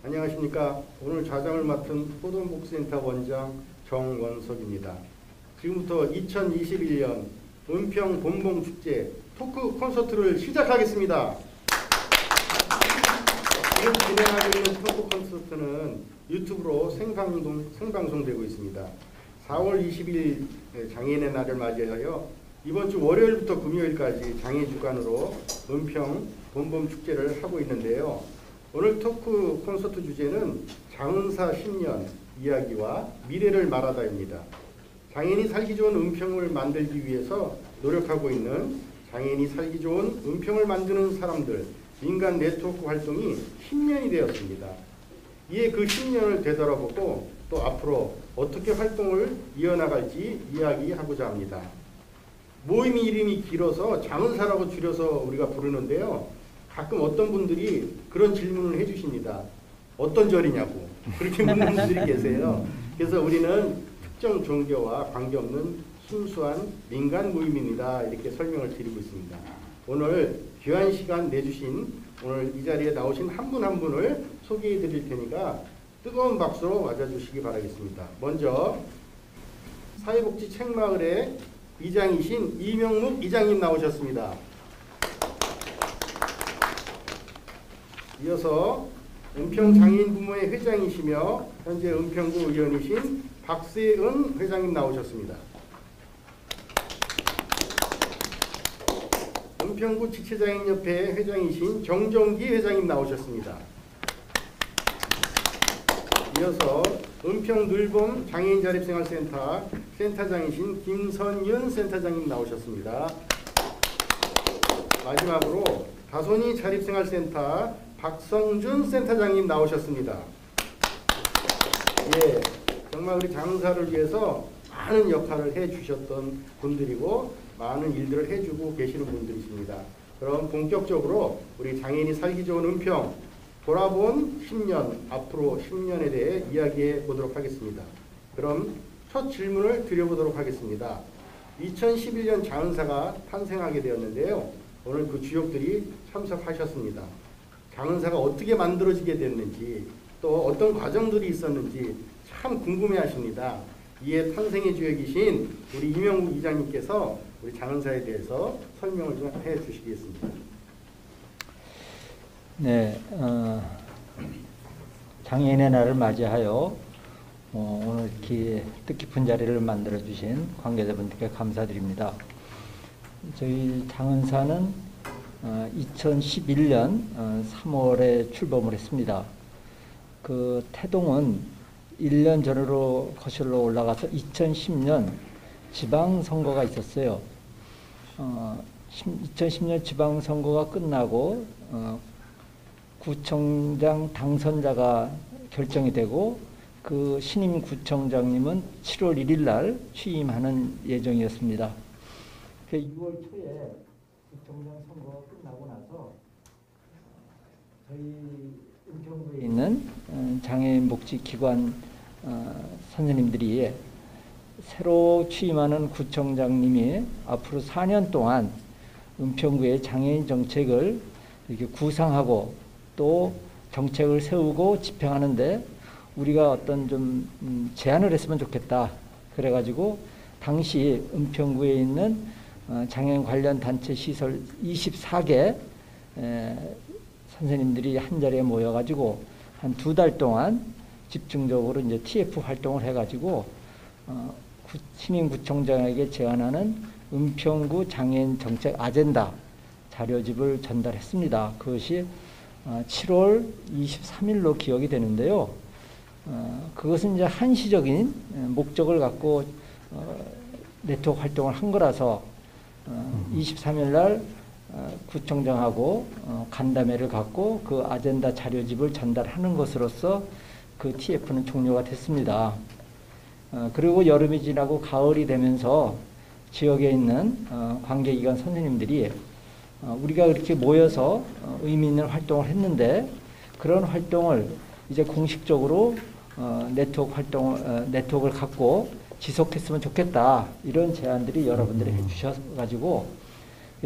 안녕하십니까. 오늘 좌장을 맡은 포동복센터 원장 정원석입니다. 지금부터 2021년 은평 본봉축제 토크 콘서트를 시작하겠습니다. 지금 진행하고 있는 토크 콘서트는 유튜브로 생방송되고 있습니다. 4월 20일 장애인의 날을 맞이하여 이번 주 월요일부터 금요일까지 장애 주간으로 은평 본봉축제를 하고 있는데요. 오늘 토크 콘서트 주제는 장은사 10년 이야기와 미래를 말하다입니다. 장애인이 살기 좋은 은평을 만들기 위해서 노력하고 있는 장애인이 살기 좋은 은평을 만드는 사람들 민간 네트워크 활동이 10년이 되었습니다. 이에 그 10년을 되돌아보고 또 앞으로 어떻게 활동을 이어나갈지 이야기하고자 합니다. 모임 이름이 길어서 장은사라고 줄여서 우리가 부르는데요. 가끔 어떤 분들이 그런 질문을 해주십니다. 어떤 절이냐고 그렇게 묻는 분들이 계세요. 그래서 우리는 특정 종교와 관계없는 순수한 민간 모임입니다. 이렇게 설명을 드리고 있습니다. 오늘 귀한 시간 내주신 오늘 이 자리에 나오신 한 분 한 분을 소개해 드릴 테니까 뜨거운 박수로 맞아주시기 바라겠습니다. 먼저 사회복지 책마을의 이장이신 이명묵 이장님 나오셨습니다. 이어서 은평장애인 부모회 회장이시며 현재 은평구 의원이신 박세은 회장님 나오셨습니다. 은평구 지체장애인협회 회장이신 정정기 회장님 나오셨습니다. 이어서 은평 늘봄 장애인 자립생활센터 센터장이신 김선윤 센터장님 나오셨습니다. 마지막으로 다손이 자립생활센터 박성준 센터장님 나오셨습니다. 예, 정말 우리 장사를 위해서 많은 역할을 해주셨던 분들이고 많은 일들을 해주고 계시는 분들이십니다. 그럼 본격적으로 우리 장애인이 살기 좋은 은평 돌아본 10년, 앞으로 10년에 대해 이야기해 보도록 하겠습니다. 그럼 첫 질문을 드려보도록 하겠습니다. 2011년 장은사가 탄생하게 되었는데요. 오늘 그 주역들이 참석하셨습니다. 장은사가 어떻게 만들어지게 됐는지 또 어떤 과정들이 있었는지 참 궁금해 하십니다. 이에 탄생의 주역이신 우리 이명국 이장님께서 우리 장은사에 대해서 설명을 좀 해 주시겠습니다. 네, 장애인의 날을 맞이하여 오늘 이렇게 뜻깊은 자리를 만들어 주신 관계자분들께 감사드립니다. 저희 장은사는 2011년 3월에 출범을 했습니다. 그 태동은 1년 전으로 거슬러 올라가서 2010년 지방선거가 있었어요. 2010년 지방선거가 끝나고 구청장 당선자가 결정이 되고 그 신임 구청장님은 7월 1일 날 취임하는 예정이었습니다. 6월 초에 구청장 선거가 끝나고 나서 저희 은평구에 있는 장애인 복지기관 선생님들이 새로 취임하는 구청장님이 앞으로 4년 동안 은평구의 장애인 정책을 이렇게 구상하고 또 정책을 세우고 집행하는데 우리가 어떤 좀 제안을 했으면 좋겠다. 그래가지고 당시 은평구에 있는 장애인 관련 단체 시설 24개 선생님들이 한 자리에 모여가지고 한 2달 동안 집중적으로 이제 TF 활동을 해가지고 신임구청장에게 제안하는 은평구 장애인 정책 아젠다 자료집을 전달했습니다. 그것이 7월 23일로 기억이 되는데요. 그것은 이제 한시적인 목적을 갖고 네트워크 활동을 한 거라서 23일 날 구청장하고 간담회를 갖고 그 아젠다 자료집을 전달하는 것으로서 그 TF는 종료가 됐습니다. 그리고 여름이 지나고 가을이 되면서 지역에 있는 관계기관 선생님들이 우리가 이렇게 모여서 의미 있는 활동을 했는데 그런 활동을 이제 공식적으로 네트워크를 갖고 지속했으면 좋겠다. 이런 제안들이 여러분들이 해주셔가지고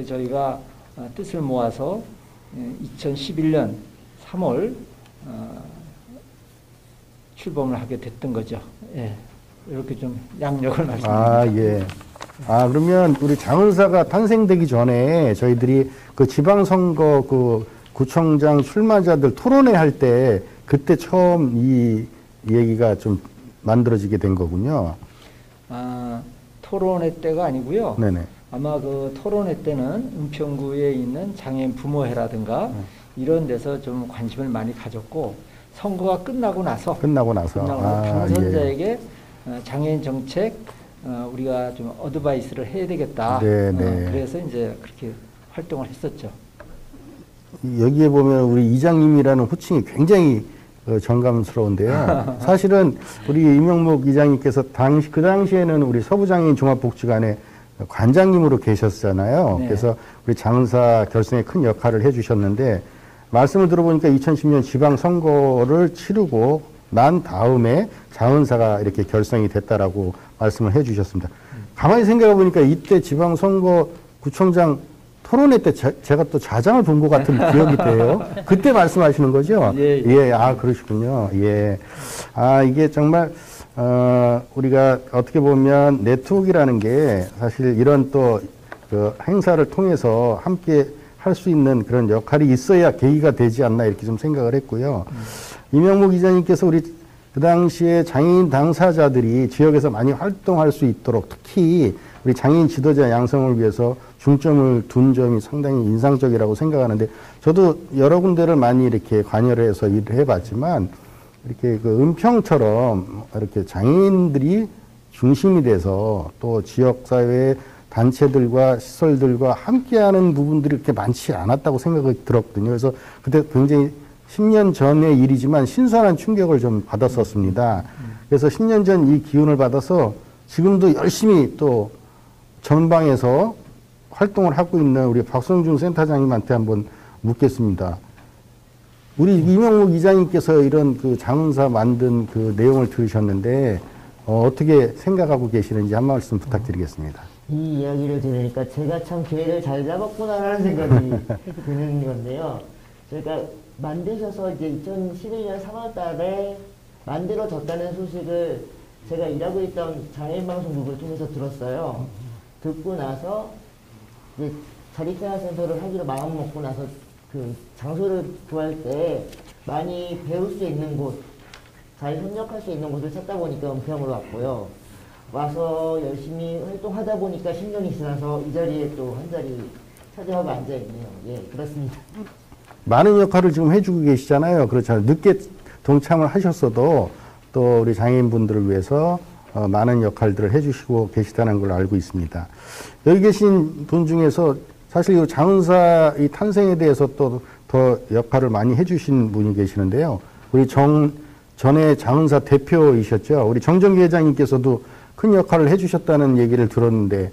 저희가 뜻을 모아서 2011년 3월 출범을 하게 됐던 거죠. 예. 이렇게 좀 양력을 말씀드립니다. 아, 예. 아, 그러면 우리 장은사가 탄생되기 전에 저희들이 그 지방선거 그 구청장 출마자들 토론회 할 때 그때 처음 이 얘기가 좀 만들어지게 된 거군요. 아, 토론회 때가 아니고요. 네네. 아마 그 토론회 때는 은평구에 있는 장애인 부모회라든가 이런 데서 좀 관심을 많이 가졌고, 선거가 끝나고 나서 당선자에게 장애인 정책 우리가 좀 어드바이스를 해야 되겠다. 그래서 이제 그렇게 활동을 했었죠. 여기에 보면 우리 이장님이라는 호칭이 굉장히 정감스러운데요. 사실은 우리 임영목 이장님께서 그 당시에는 우리 서부장애인 종합복지관의 관장님으로 계셨잖아요. 네. 그래서 우리 장은사 결성에 큰 역할을 해주셨는데, 말씀을 들어보니까 2010년 지방선거를 치르고 난 다음에 장은사가 이렇게 결성이 됐다라고 말씀을 해주셨습니다. 가만히 생각해 보니까 이때 지방선거 구청장 토론회 때 제가 또 자장을 본 것 같은 기억이 돼요. 그때 말씀하시는 거죠? 예. 예, 아, 그러시군요. 예. 아, 이게 정말, 우리가 어떻게 보면 네트워크라는 게 사실 이런 또 그 행사를 통해서 함께 할 수 있는 그런 역할이 있어야 계기가 되지 않나 이렇게 좀 생각을 했고요. 임영목 기자님께서 우리 그 당시에 장애인 당사자들이 지역에서 많이 활동할 수 있도록 특히 우리 장애인 지도자 양성을 위해서 중점을 둔 점이 상당히 인상적이라고 생각하는데, 저도 여러 군데를 많이 이렇게 관여를 해서 일을 해봤지만, 이렇게 그 은평처럼 이렇게 장애인들이 중심이 돼서 또 지역사회 단체들과 시설들과 함께하는 부분들이 그렇게 많지 않았다고 생각이 들었거든요. 그래서 그때 굉장히 10년 전의 일이지만 신선한 충격을 좀 받았었습니다. 그래서 10년 전 이 기운을 받아서 지금도 열심히 또 전방에서 활동을 하고 있는 우리 박성중 센터장님한테 한번 묻겠습니다. 우리 임영목 이장님께서 이런 그 장은사 만든 그 내용을 들으셨는데 어떻게 생각하고 계시는지 한 말씀 부탁드리겠습니다. 이 이야기를 들으니까 제가 참 기회를 잘 잡았구나라는 생각이 드는 건데요. 저희가 만드셔서 이제 2011년 3월 달에 만들어졌다는 소식을 제가 일하고 있던 장애인방송국을 통해서 들었어요. 듣고 나서 이제 자립생활센터를 하기로 마음 먹고 나서 그 장소를 구할 때 많이 배울 수 있는 곳, 잘 협력할 수 있는 곳을 찾다 보니까 은평으로 왔고요. 와서 열심히 활동하다 보니까 10년이 지나서 이 자리에 또 한 자리 차지하고 앉아있네요. 예, 그렇습니다. 많은 역할을 지금 해주고 계시잖아요. 그렇잖아요. 늦게 동참을 하셨어도 또 우리 장애인분들을 위해서 많은 역할들을 해주시고 계시다는 걸 알고 있습니다. 여기 계신 분 중에서 사실 이 장은사 이 탄생에 대해서 또 더 역할을 많이 해주신 분이 계시는데요. 우리 전에 장은사 대표이셨죠. 우리 정정기 회장님께서도 큰 역할을 해주셨다는 얘기를 들었는데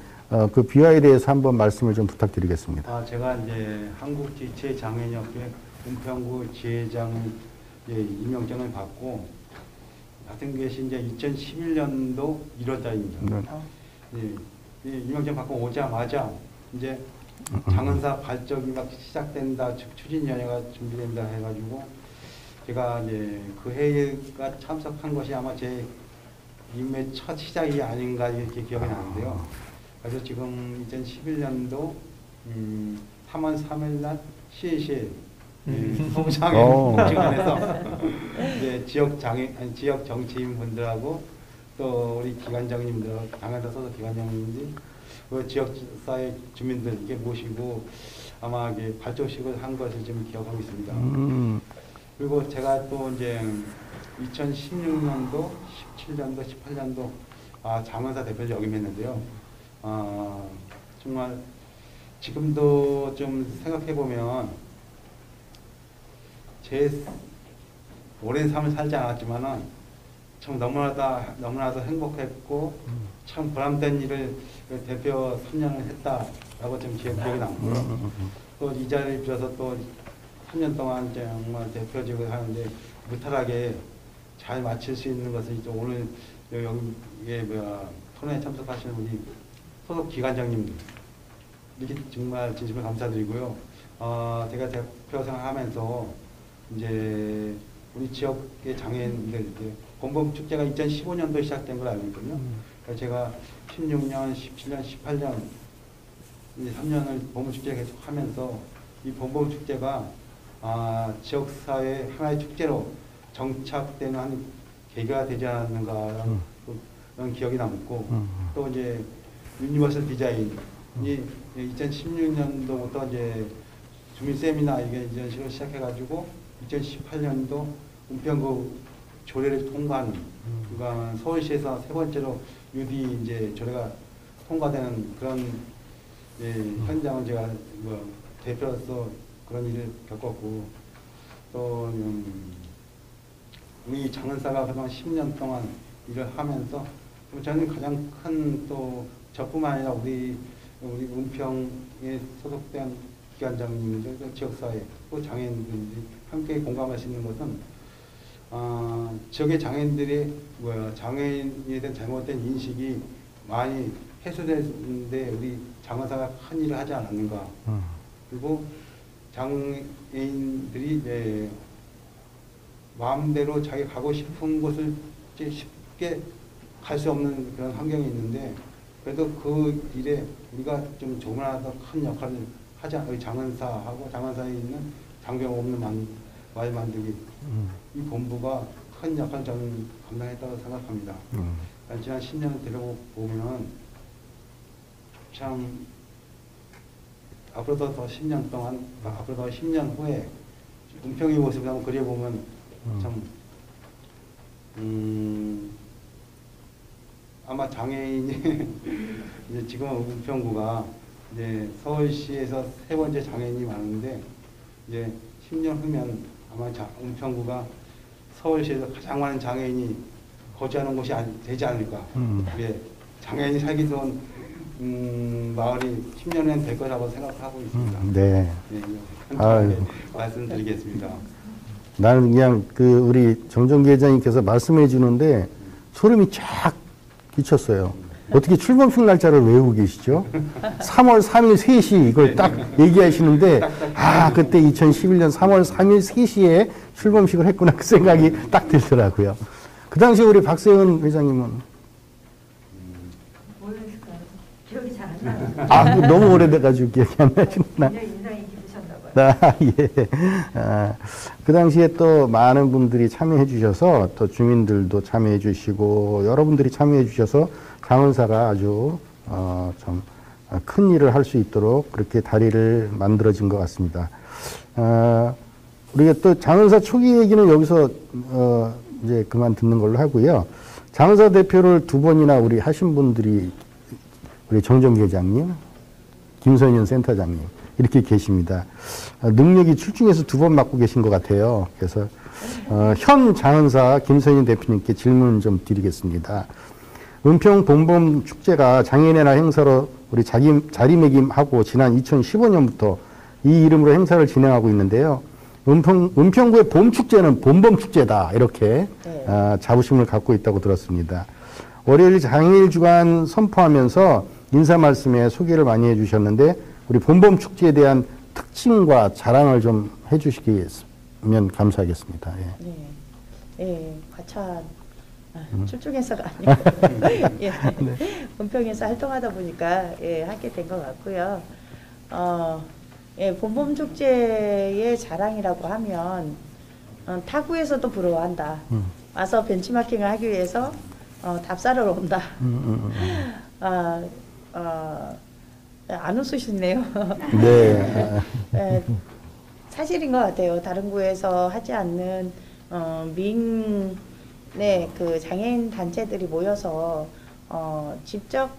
그 비화에 대해서 한번 말씀을 좀 부탁드리겠습니다. 제가 이제 한국지체장애인협회 은평구 지회장 임명장을 받고 같은 것이 이제 2011년도 1월달입니다. 임명장 받고 오자마자 이제 장은사 발족이 막 시작된다, 추진위원회가 준비된다 해가지고 제가 이제 그 회의가 참석한 것이 아마 제 임의 첫 시작이 아닌가 이렇게 기억이 나는데요. 그래서 지금 2011년도 3월 3일 날 시의실 서부장애인복지관에서 이제 지역 정치인 분들하고 또 우리 기관장님들, 장애인사 소속 기관장님들이 그 지역사회 주민들께 모시고 아마 이게 발족식을 한 것을 지금 기억하고 있습니다. 그리고 제가 또 이제 2016년도, 17년도, 18년도 장은사 대표를 역임했는데요. 정말 지금도 좀 생각해 보면 제 오랜 삶을 살지 않았지만은 참 너무나도 행복했고 참 보람된 일을 대표 3년을 했다라고 좀 기억이 남고요. 또 이 자리를 빌어서 또 3년 동안 정말 대표직을 하는데 무탈하게 잘 마칠 수 있는 것을 이제 오늘 여기에 토론에 참석하시는 우리 소속 기관장님들 이렇게 정말 진심으로 감사드리고요. 제가 대표 생활하면서 이제 우리 지역의 장애인들 본범 축제가 2015년도에 시작된 걸 알고 있거든요. 그래서 제가 16년, 17년, 18년 이제 3년을 본범 축제 계속 하면서 이 본범 축제가 지역사회 하나의 축제로 정착되는 한 계기가 되지 않았는가 그런 기억이 남고 또 이제 유니버설 디자인이 2016년도부터 이제 주민 세미나 이런 식으로 시작해가지고 2018년도 은평구 조례를 통과하는 그러니까 서울시에서 세 번째로 UD 이제 조례가 통과되는 그런 현장을 제가 대표로서 그런 일을 겪었고 또 우리 장은사가 그동안 10년 동안 일을 하면서 저는 가장 큰 또 저뿐만 아니라 우리 은평에 소속된 기관장님들, 지역사회, 또 장애인들이 함께 공감할 수 있는 것은 지역의 장애인들이 장애인에 대한 잘못된 인식이 많이 해소되는데 우리 장의사가 큰 일을 하지 않았는가. 그리고 장애인들이 마음대로 자기 가고 싶은 곳을 쉽게 갈 수 없는 그런 환경이 있는데 그래도 그 일에 우리가 좀 조금이라도 더 큰 역할을 하자. 장은사하고 장은사에 있는 장병 없는 마을 만들기 이 본부가 큰 역할을 저는 감당했다고 생각합니다. 지난 10년을 들여보면 참 앞으로도 더 10년 동안 앞으로 더 10년 후에 은평의 모습을 한번 그려보면 참 아마 장애인이 이제 지금 은평구가 이제 서울시에서 세 번째 장애인이 많은데 이제 10년 후면 아마 은평구가 서울시에서 가장 많은 장애인이 거주하는 곳이 되지 않을까. 예, 장애인이 살기 좋은 마을이 10년 후엔 될 거라고 생각하고 있습니다. 네. 네, 말씀드리겠습니다. 나는 그냥 우리 정정기 회장님께서 말씀해 주는데 소름이 쫙 끼쳤어요. 어떻게 출범식 날짜를 외우고 계시죠? 3월 3일 3시 이걸 딱 얘기하시는데 그때 2011년 3월 3일 3시에 출범식을 했구나 그 생각이 딱 들더라고요. 그 당시 우리 박세은 회장님은 모르겠을까요? 기억이 잘 안 나요. 너무 오래돼가지고 기억이 안 나시구나. 굉장히 인상이 깊으셨나 봐요. 예. 그 당시에 또 많은 분들이 참여해 주셔서 또 주민들도 참여해 주시고 여러분들이 참여해 주셔서 장은사가 아주 좀 큰 일을 할 수 있도록 그렇게 다리를 만들어진 것 같습니다. 우리가 또 장은사 초기 얘기는 여기서 이제 그만 듣는 걸로 하고요. 장은사 대표를 두 번이나 우리 하신 분들이 우리 정정기 회장님, 김선현 센터장님 이렇게 계십니다. 능력이 출중해서 두 번 맡고 계신 것 같아요. 그래서 현 장은사 김선현 대표님께 질문 좀 드리겠습니다. 은평 본범 축제가 장애인의 날 행사로 우리 자리매김하고 지난 2015년부터 이 이름으로 행사를 진행하고 있는데요. 은평구의 봄 축제는 본범 축제다 이렇게 자부심을 갖고 있다고 들었습니다. 월요일 장애인 주간 선포하면서 인사 말씀에 소개를 많이 해주셨는데 우리 본범 축제에 대한 특징과 자랑을 좀 해주시면 감사하겠습니다. 예. 네, 예, 과찬 출중해서가 아니고 예, 은평에서 활동하다 보니까 하게 된 것 같고요. 본범 축제의 자랑이라고 하면 타구에서도 부러워한다. 와서 벤치마킹을 하기 위해서 답사를 온다. 안 웃으시네요. 네. 사실인 것 같아요. 다른 구에서 하지 않는 그 장애인 단체들이 모여서 직접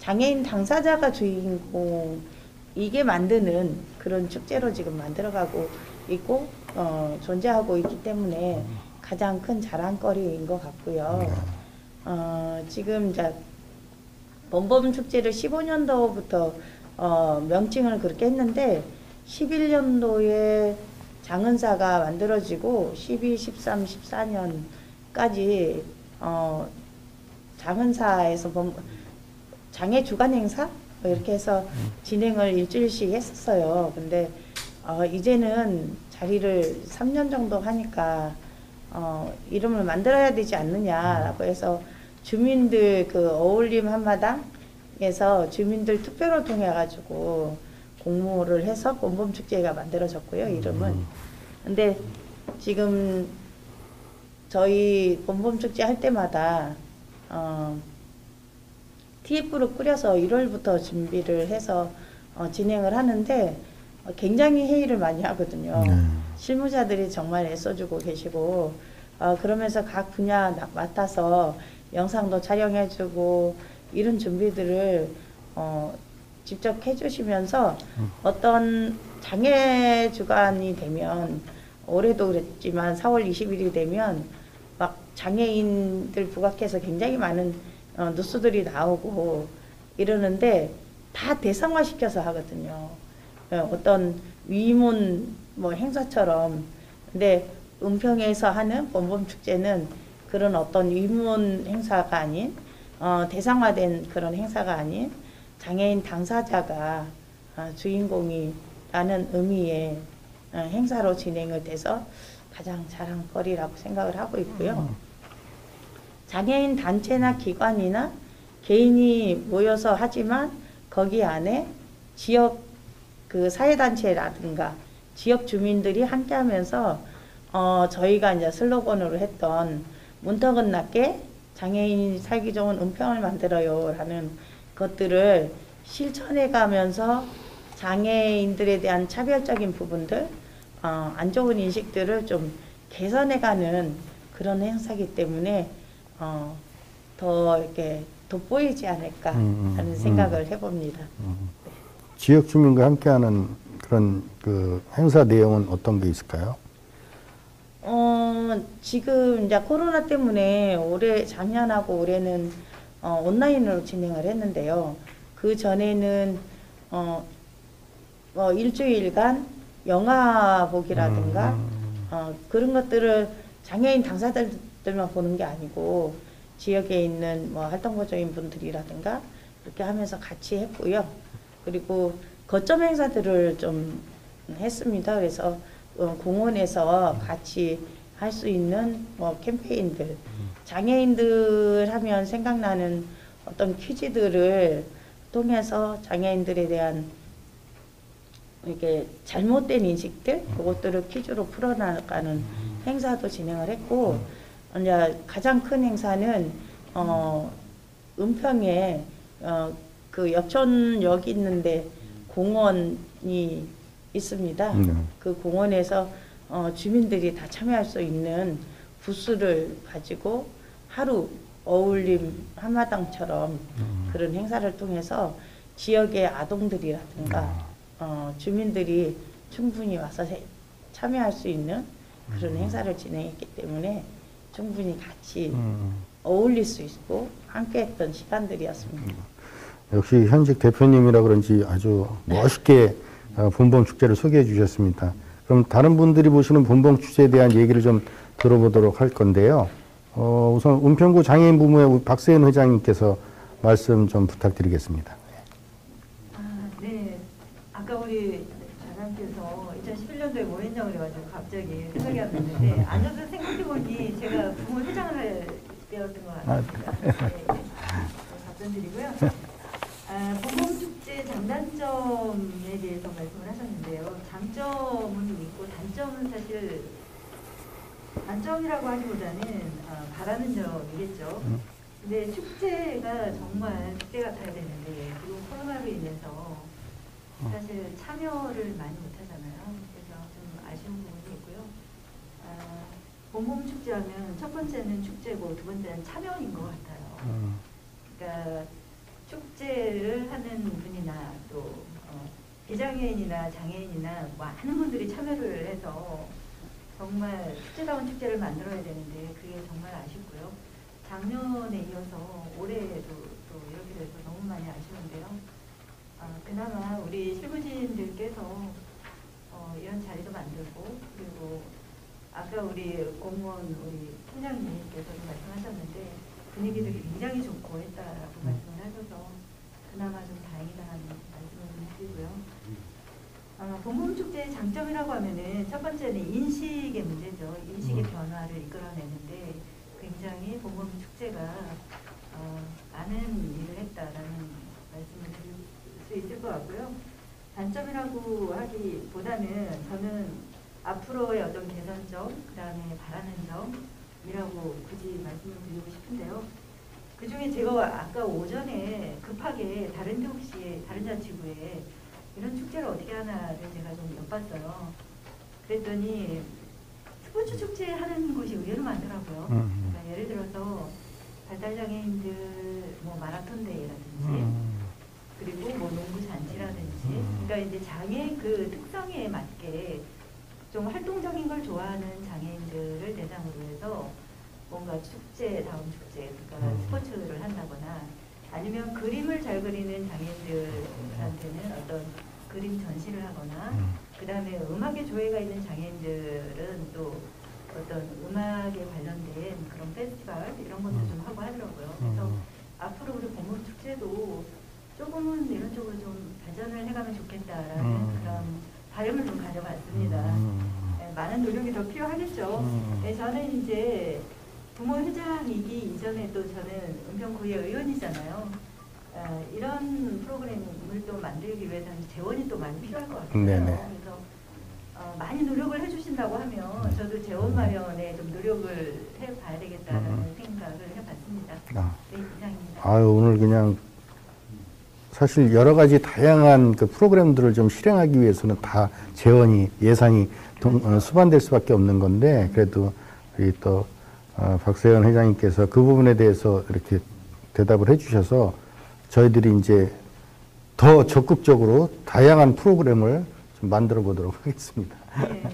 장애인 당사자가 주인공이게 만드는 그런 축제로 지금 만들어가고 있고 존재하고 있기 때문에 가장 큰 자랑거리인 것 같고요. 지금 이제 본범 축제를 15년도부터 명칭을 그렇게 했는데 11년도에 장은사가 만들어지고 12, 13, 14년까지 장은사에서 장애 주간 행사 이렇게 해서 진행을 일주일씩 했었어요. 근데 이제는 자리를 3년 정도 하니까 이름을 만들어야 되지 않느냐라고 해서 주민들 그 어울림 한마당에서 주민들 투표를 통해 가지고 공모를 해서 봄봄축제가 만들어졌고요, 이름은. 근데 지금 저희 봄봄축제 할 때마다 TF를 꾸려서 1월부터 준비를 해서 진행을 하는데 굉장히 회의를 많이 하거든요. 실무자들이 정말 애써주고 계시고 그러면서 각 분야 맡아서 영상도 촬영해주고 이런 준비들을 직접 해주시면서 어떤 장애 주간이 되면 올해도 그랬지만 4월 20일이 되면 막 장애인들 부각해서 굉장히 많은 뉴스들이 나오고 이러는데 다 대상화시켜서 하거든요. 어떤 위문 뭐 행사처럼. 근데 은평에서 하는 봄봄축제는 그런 어떤 위문 행사가 아닌 대상화된 그런 행사가 아닌 장애인 당사자가 주인공이라는 의미의 행사로 진행을 돼서 가장 자랑거리라고 생각을 하고 있고요. 장애인 단체나 기관이나 개인이 모여서 하지만 거기 안에 지역 그 사회단체라든가 지역 주민들이 함께 하면서 저희가 이제 슬로건으로 했던 문턱은 낮게 장애인이 살기 좋은 은평을 만들어요 라는 것들을 실천해 가면서 장애인들에 대한 차별적인 부분들, 안 좋은 인식들을 좀 개선해 가는 그런 행사이기 때문에 더 이렇게 돋보이지 않을까 하는 생각을 해봅니다. 지역 주민과 함께하는 그런 그 행사 내용은 어떤 게 있을까요? 지금 이제 코로나 때문에 작년하고 올해는 온라인으로 진행을 했는데요. 그 전에는 일주일간 영화 보기라든가 그런 것들을 장애인 당사자들만 보는 게 아니고 지역에 있는 뭐 활동보조인 분들이라든가 이렇게 하면서 같이 했고요. 그리고 거점 행사들을 좀 했습니다. 그래서 공원에서 같이 할 수 있는 뭐 캠페인들, 장애인들 하면 생각나는 어떤 퀴즈들을 통해서 장애인들에 대한 이렇게 잘못된 인식들, 그것들을 퀴즈로 풀어나가는 행사도 진행을 했고, 이제 가장 큰 행사는 은평에 그 엽촌역 있는데 공원이 있습니다. 그 공원에서 주민들이 다 참여할 수 있는 부스를 가지고 하루 어울림 한마당처럼 그런 행사를 통해서 지역의 아동들이라든가 주민들이 충분히 와서 참여할 수 있는 그런 행사를 진행했기 때문에 충분히 같이 어울릴 수 있고 함께했던 시간들이었습니다. 역시 현직 대표님이라 그런지 아주 멋있게 봄봄축제를 소개해 주셨습니다. 그럼 다른 분들이 보시는 봄봄축제에 대한 얘기를 좀 들어보도록 할 건데요. 우선 은평구 장애인 부모회 박세현 회장님께서 말씀 좀 부탁드리겠습니다. 네. 아까 우리 장관께서 2011년도에 뭐 했냐고 그래가지고 갑자기 생각이 안 났는데 앉아서 생각해보니 제가 부모 회장을 할 때였던 것 같습니다. 네. 답변드리고요. 봄봄축제 장단점에 대해서 말씀을 하셨는데요. 장점은 있고 단점은 사실 단점이라고 하기보다는 바라는 점이겠죠. 근데 축제가 정말 축제 같아야 되는데 그리고 코로나로 인해서 사실 참여를 많이 못하잖아요. 그래서 좀 아쉬운 부분이 있고요. 봄봄축제 하면 첫 번째는 축제고 두 번째는 참여인 것 같아요. 그러니까 축제를 하는 분이나 또 비장애인이나 장애인이나 많은 분들이 참여를 해서 정말 축제다운 축제를 만들어야 되는데 그게 정말 아쉽고요. 작년에 이어서 올해도 또 이렇게 돼서 너무 많이 아쉬운데요. 그나마 우리 실무진들께서 이런 자리도 만들고 그리고 아까 우리 공무원 우리 팀장님께서도 말씀하셨는데 분위기들이 굉장히 좋고 했다라고 말씀을 하셔서 그나마 좀 다행이다 하는 말씀을 좀 드리고요. 봄봄 축제의 장점이라고 하면은 첫 번째는 인식의 문제죠. 인식의 변화를 이끌어내는데 굉장히 봄봄 축제가 많은 일을 했다라는 말씀을 드릴 수 있을 것 같고요. 단점이라고 하기보다는 저는 앞으로의 어떤 개선점, 그 다음에 바라는 점이라고 굳이 말씀을 드리고 싶은데요. 그 중에 제가 아까 오전에 급하게 다른 도시에, 다른 자치구에 이런 축제를 어떻게 하나를 제가 좀 엿봤어요. 그랬더니 스포츠 축제 하는 곳이 의외로 많더라고요. 그러니까 예를 들어서 발달장애인들 뭐 마라톤 대회라든지 그리고 뭐 농구 잔치라든지 그러니까 이제 장애 그 특성에 맞게 좀 활동적인 걸 좋아하는 장애인들을 대상으로 해서 뭔가 축제, 다음 축제, 그러니까 스포츠를 한다거나 아니면 그림을 잘 그리는 장애인들한테는 어떤 그림 전시를 하거나 그 다음에 음악에 조예가 있는 장애인들은 또 어떤 음악에 관련된 그런 페스티벌 이런 것도 좀 하고 하더라고요. 그래서 앞으로 우리 봄봄 축제도 조금은 이런 쪽으로 좀 발전을 해가면 좋겠다라는 그런 바람을 좀 가져봤습니다. 네, 많은 노력이 더 필요하겠죠. 네, 저는 이제 부모회장이기 이전에 또 저는 은평구의 의원이잖아요. 이런 프로그램을 또 만들기 위해서는 재원이 또 많이 필요할 것 같아요. 네네. 그래서 많이 노력을 해주신다고 하면 저도 재원 마련에 좀 노력을 해봐야 되겠다라는 생각을 해봤습니다. 네, 이상입니다. 아유, 오늘 그냥 사실 여러 가지 다양한 그 프로그램들을 좀 실행하기 위해서는 다 재원이, 예산이 수반될 수밖에 없는 건데, 그래도 우리 또 박세현 회장님께서 그 부분에 대해서 이렇게 대답을 해주셔서 저희들이 이제 더 적극적으로 다양한 프로그램을 좀 만들어 보도록 하겠습니다. 네,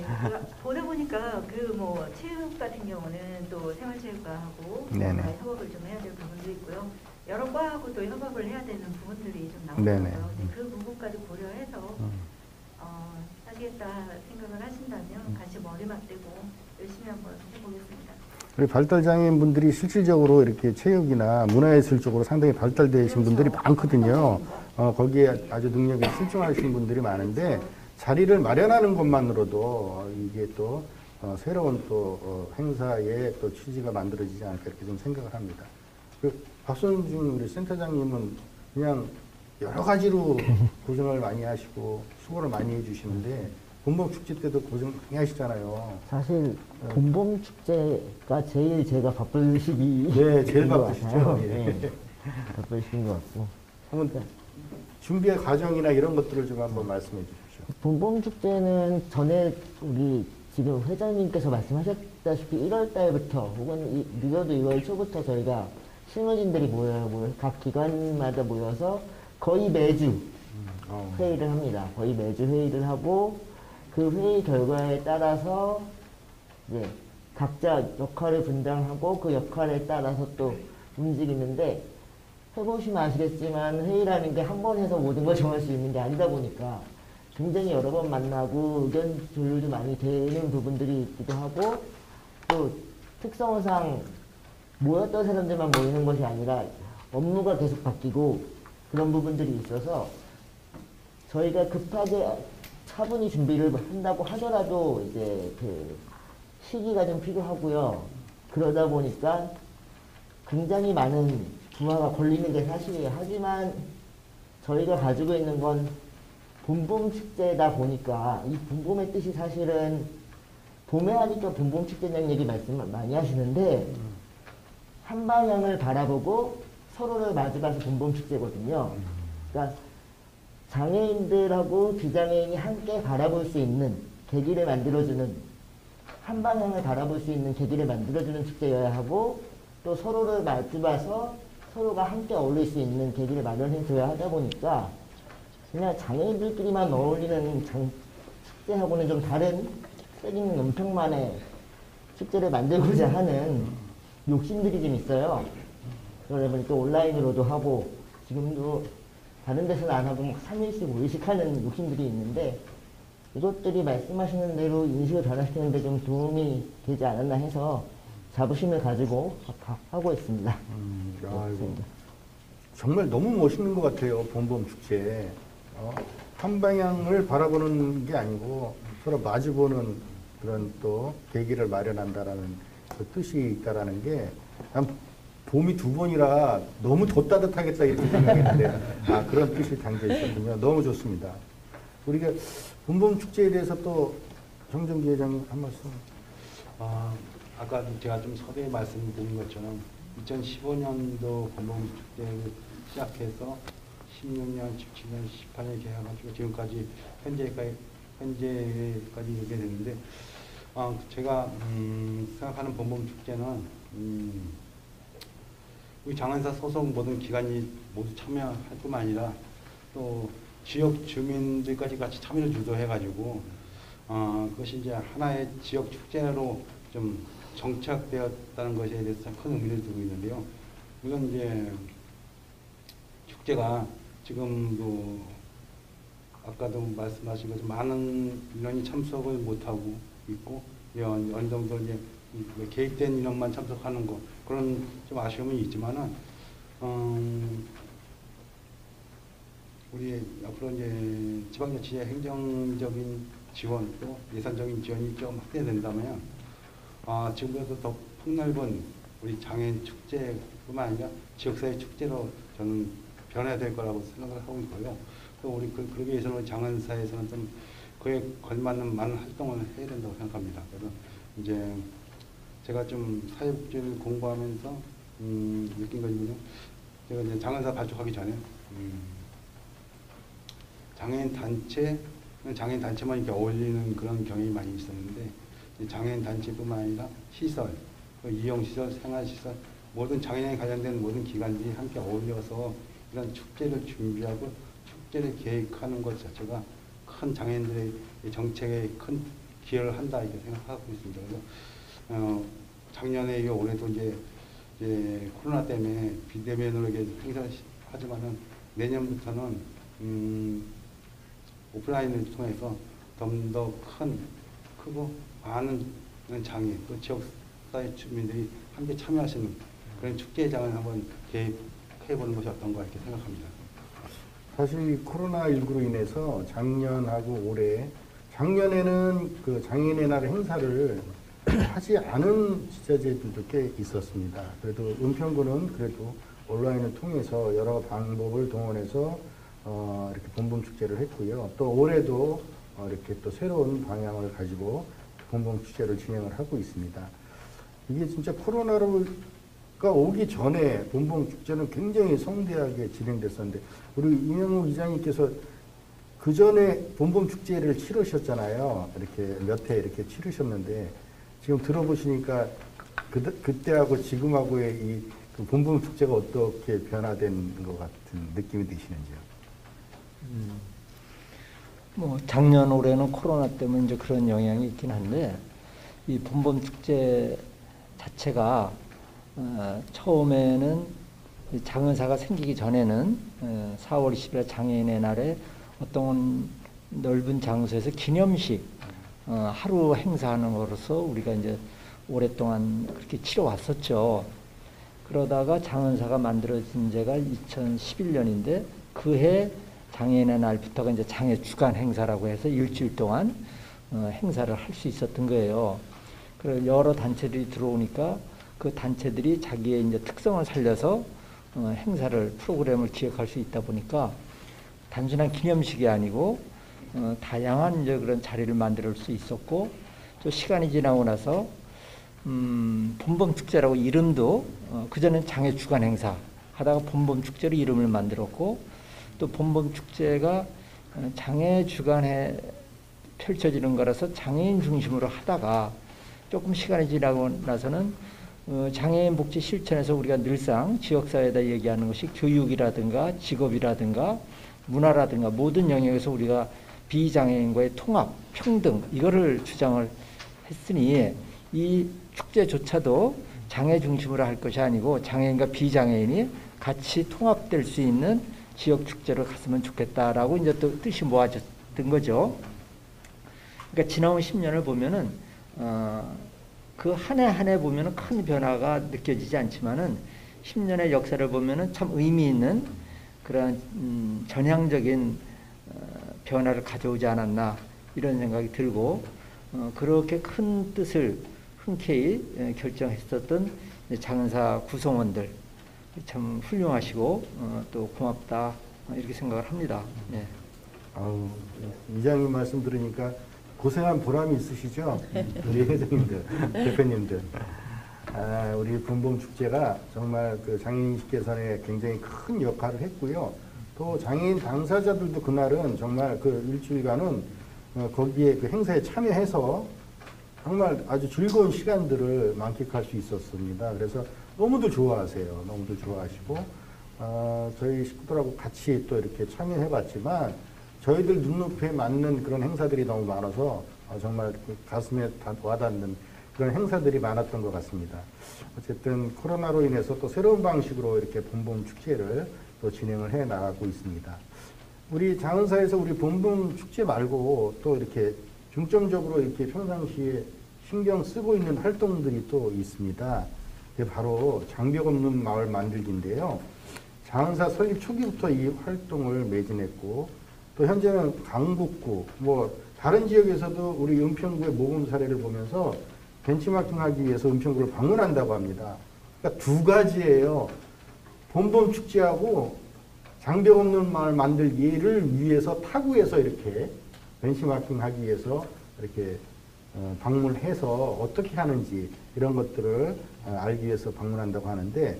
보다 보니까 그 뭐 체육 같은 경우는 또 생활체육과하고 네네. 협업을 좀 해야 될 부분도 있고요. 여러 과하고 또 협업을 해야 되는 부분들이 좀 네네. 나오더라고요. 그 부분까지 고려해서 하시겠다 생각을 하신다면 같이 머리 맞대고 열심히 한번 해보겠습니다. 우리 발달장애인 분들이 실질적으로 이렇게 체육이나 문화예술 쪽으로 상당히 발달되신 분들이 많거든요. 거기에 아주 능력이 출중하신 분들이 많은데 자리를 마련하는 것만으로도 이게 또 새로운 또 행사의 또 취지가 만들어지지 않을까 이렇게 좀 생각을 합니다. 그 박선중 우리 센터장님은 그냥 여러 가지로 고생을 많이 하시고 수고를 많이 해주시는데 봄봄 축제 때도 고생 많이 하시잖아요. 사실 봄봄 축제가 제일 제가 바쁜 시기. 네, 제일 바쁘시죠. 예. 네, 바쁜 시기인 것 같고. 한번 준비의 과정이나 이런 것들을 좀 한번 말씀해 주십시오. 봄봄 축제는 전에 우리 지금 회장님께서 말씀하셨다시피 1월 달부터 혹은 늦어도 2월 초부터 저희가 실무진들이 모여요. 각 기관마다 모여서 거의 매주 회의를 합니다. 거의 매주 회의를 하고 그 회의 결과에 따라서 이제 각자 역할을 분담하고 그 역할에 따라서 또 움직이는데 해보시면 아시겠지만 회의라는 게 한 번 해서 모든 걸 정할 수 있는 게 아니다 보니까 굉장히 여러 번 만나고 의견 조율도 많이 되는 부분들이 있기도 하고 또 특성상 모였던 사람들만 모이는 것이 아니라 업무가 계속 바뀌고 그런 부분들이 있어서 저희가 급하게 차분히 준비를 한다고 하더라도 이제 그 시기가 좀 필요하고요. 그러다 보니까 굉장히 많은 부하가 걸리는 게 사실이에요. 하지만 저희가 가지고 있는 건 봄봄 축제다 보니까 이 봄봄의 뜻이 사실은 봄에 하니까 봄봄 축제라는 얘기 말씀 많이 하시는데 한 방향을 바라보고 서로를 마주가서 봄봄 축제거든요. 그러니까 장애인들하고 비장애인이 함께 바라볼 수 있는 계기를 만들어주는 한 방향을 바라볼 수 있는 계기를 만들어주는 축제여야 하고 또 서로를 마주봐서 서로가 함께 어울릴 수 있는 계기를 마련해줘야 하다 보니까 그냥 장애인들끼리만 어울리는 축제하고는 좀 다른 뜻있는 은평만의 축제를 만들고자 하는 욕심들이 좀 있어요. 그러다 보니까 온라인으로도 하고 지금도 다른 데서는 안 하고 3일씩 5일씩 하는 욕심들이 있는데 이것들이 말씀하시는 대로 인식을 변화시키는 데 좀 도움이 되지 않았나 해서 자부심을 가지고 하고 있습니다. 아이고, 정말 너무 멋있는 것 같아요. 봄봄 축제. 한 방향을 바라보는 게 아니고 서로 마주보는 그런 또 계기를 마련한다라는 그 뜻이 있다라는 게 난 봄이 두 번이라 너무 더 따뜻하겠다 이렇게 생각했는데 그런 뜻이 담겨 있었군요. 너무 좋습니다. 우리가 봄봄 축제에 대해서 또 정정기 회장님 한 말씀. 아까 제가 좀 서두에 말씀드린 것처럼 2015년도 봄봄 축제를 시작해서 16년, 17년, 18년 이렇게 해가지고 지금까지 현재까지 이렇게 됐는데 제가 생각하는 봄봄 축제는 우리 장안사 소속 모든 기관이 모두 참여할 뿐만 아니라 또 지역 주민들까지 같이 참여를 주도해가지고 그것이 이제 하나의 지역 축제로 좀 정착되었다는 것에 대해서 참 큰 의미를 두고 있는데요. 물론 이제 축제가 지금도 아까도 말씀하신 것처럼 많은 인원이 참석을 못하고 있고 어느 정도 이제 개입된 인원만 참석하는 것 그런 좀 아쉬움이 있지만은 우리 앞으로 이제 지방자치의 행정적인 지원 또 예산적인 지원이 좀 확대된다면 지금보다 더 폭넓은 우리 장애인 축제뿐만 아니라 지역사회 축제로 저는 변해야 될 거라고 생각을 하고 있고요. 또 우리 그러기 위해서는 장안사에서는 좀 그에 걸맞는 많은 활동을 해야 된다고 생각합니다. 그래서 이제 제가 좀 사회복지를 공부하면서 느낀 거는요. 제가 이제 장안사 발족하기 전에 장애인 단체만 이렇게 어울리는 그런 경향이 많이 있었는데 장애인 단체뿐만 아니라 시설, 이용시설, 생활시설 모든 장애인에 관련된 모든 기관들이 함께 어울려서 이런 축제를 준비하고 축제를 계획하는 것 자체가 큰 장애인들의 정책에 큰 기여를 한다 이렇게 생각하고 있습니다. 그래서 작년에 올해도 이제 코로나 때문에 비대면으로 이렇게 행사를 하지만은 내년부터는 오프라인을 통해서 좀 더 크고 많은 장애 또 지역사회 주민들이 함께 참여하시는 그런 축제장을 한번 계획해보는 것이 어떤가 이렇게 생각합니다. 사실 코로나19로 인해서 작년하고 올해 작년에는 그 장애인의 날 행사를 하지 않은 지자체들도 꽤 있었습니다. 그래도 은평구는 그래도 온라인을 통해서 여러 방법을 동원해서 이렇게 봄봄 축제를 했고요. 또 올해도 이렇게 또 새로운 방향을 가지고 봄봄 축제를 진행을 하고 있습니다. 이게 진짜 코로나가 오기 전에 봄봄 축제는 굉장히 성대하게 진행됐었는데 우리 이명우 이장님께서 그 전에 봄봄 축제를 치르셨잖아요. 이렇게 몇 회 이렇게 치르셨는데 지금 들어보시니까 그때하고 지금하고의 이 그 봄봄 축제가 어떻게 변화된 것 같은 느낌이 드시는지요? 뭐 작년 올해는 코로나 때문에 이제 그런 영향이 있긴 한데 이 봄봄 축제 자체가 처음에는 장은사가 생기기 전에는 4월 20일 장애인의 날에 어떤 넓은 장소에서 기념식 하루 행사하는 거로서 우리가 이제 오랫동안 그렇게 치러왔었죠. 그러다가 장은사가 만들어진 지가 2011년인데 그해 장애인의 날부터가 이제 장애 주간 행사라고 해서 일주일 동안 행사를 할 수 있었던 거예요. 그래서 여러 단체들이 들어오니까 그 단체들이 자기의 이제 특성을 살려서 행사를 프로그램을 기획할 수 있다 보니까 단순한 기념식이 아니고 다양한 이제 그런 자리를 만들 수 있었고 또 시간이 지나고 나서 봄봄 축제라고 이름도 그전엔 장애 주간 행사 하다가 봄봄 축제로 이름을 만들었고 또 봄봄 축제가 장애 주간에 펼쳐지는 거라서 장애인 중심으로 하다가 조금 시간이 지나고 나서는 장애인 복지 실천에서 우리가 늘상 지역사회에다 얘기하는 것이 교육이라든가 직업이라든가 문화라든가 모든 영역에서 우리가 비장애인과의 통합, 평등 이거를 주장을 했으니 이 축제조차도 장애 중심으로 할 것이 아니고 장애인과 비장애인이 같이 통합될 수 있는 지역 축제로 갔으면 좋겠다라고 이제 또 뜻이 모아졌던 거죠. 그러니까 지나온 10년을 보면은 그 한 해 한 해 보면은 큰 변화가 느껴지지 않지만은 10년의 역사를 보면은 참 의미 있는 그런 전향적인 변화를 가져오지 않았나 이런 생각이 들고 그렇게 큰 뜻을 흔쾌히 결정했었던 장은사 구성원들 참 훌륭하시고 또 고맙다 이렇게 생각을 합니다. 네. 아우, 이장님 말씀 들으니까 고생한 보람이 있으시죠? 우리 회장님들, 대표님들. 우리 분봉축제가 정말 그 장애인 개선에 굉장히 큰 역할을 했고요. 또 장애인 당사자들도 그날은 정말 그 일주일간은 거기에 그 행사에 참여해서 정말 아주 즐거운 시간들을 만끽할 수 있었습니다. 그래서 너무들 좋아하세요. 너무들 좋아하시고, 저희 식구들하고 같이 또 이렇게 참여해봤지만, 저희들 눈높이에 맞는 그런 행사들이 너무 많아서 정말 그 가슴에 와닿는 그런 행사들이 많았던 것 같습니다. 어쨌든 코로나로 인해서 또 새로운 방식으로 이렇게 봄봄축제를 또 진행을 해 나가고 있습니다. 우리 장은사에서 우리 봄봄축제 말고 또 이렇게 중점적으로 이렇게 평상시에 신경 쓰고 있는 활동들이 또 있습니다. 그게 바로 장벽 없는 마을 만들기인데요. 장은사 설립 초기부터 이 활동을 매진했고 또 현재는 강북구, 뭐 다른 지역에서도 우리 은평구의 모범 사례를 보면서 벤치마킹하기 위해서 은평구를 방문한다고 합니다. 그러니까 두 가지예요. 봄봄축제하고 장벽 없는 마을 만들기를 위해서 타구에서 이렇게 벤치마킹하기 위해서 이렇게 방문해서 어떻게 하는지 이런 것들을 알기 위해서 방문한다고 하는데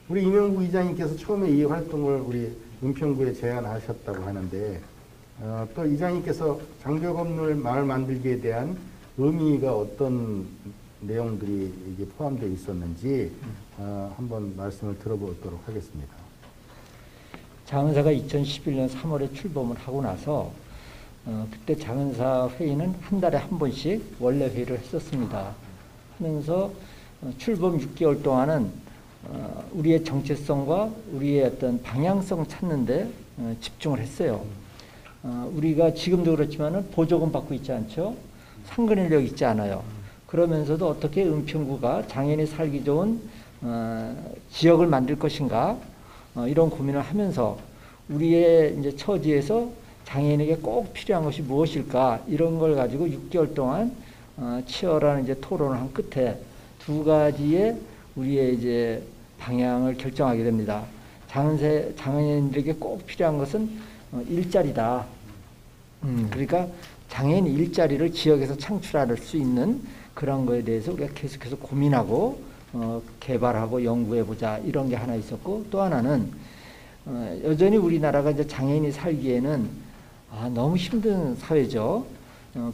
우리 이명구 이장님께서 처음에 이 활동을 우리 은평구에 제안하셨다고 하는데 또 이장님께서 장벽 없는 마을 만들기에 대한 의미가 어떤 내용들이 이게 포함되어 있었는지 한번 말씀을 들어보도록 하겠습니다. 장은사가 2011년 3월에 출범을 하고 나서 그때 장은사 회의는 한 달에 한 번씩 원래 회의를 했었습니다. 하면서 출범 6개월 동안은 우리의 정체성과 우리의 어떤 방향성 찾는데 집중을 했어요. 우리가 지금도 그렇지만은 보조금 받고 있지 않죠? 상근 인력 있지 않아요. 그러면서도 어떻게 은평구가 장애인이 살기 좋은 지역을 만들 것인가 이런 고민을 하면서 우리의 이제 처지에서 장애인에게 꼭 필요한 것이 무엇일까 이런 걸 가지고 6개월 동안 치열한 이제 토론을 한 끝에 두 가지의 우리의 이제 방향을 결정하게 됩니다. 장애인들에게 꼭 필요한 것은 일자리다. 그러니까 장애인 일자리를 지역에서 창출할 수 있는 그런 거에 대해서 우리가 계속해서 고민하고 개발하고 연구해보자 이런 게 하나 있었고 또 하나는 여전히 우리나라가 이제 장애인이 살기에는 너무 힘든 사회죠.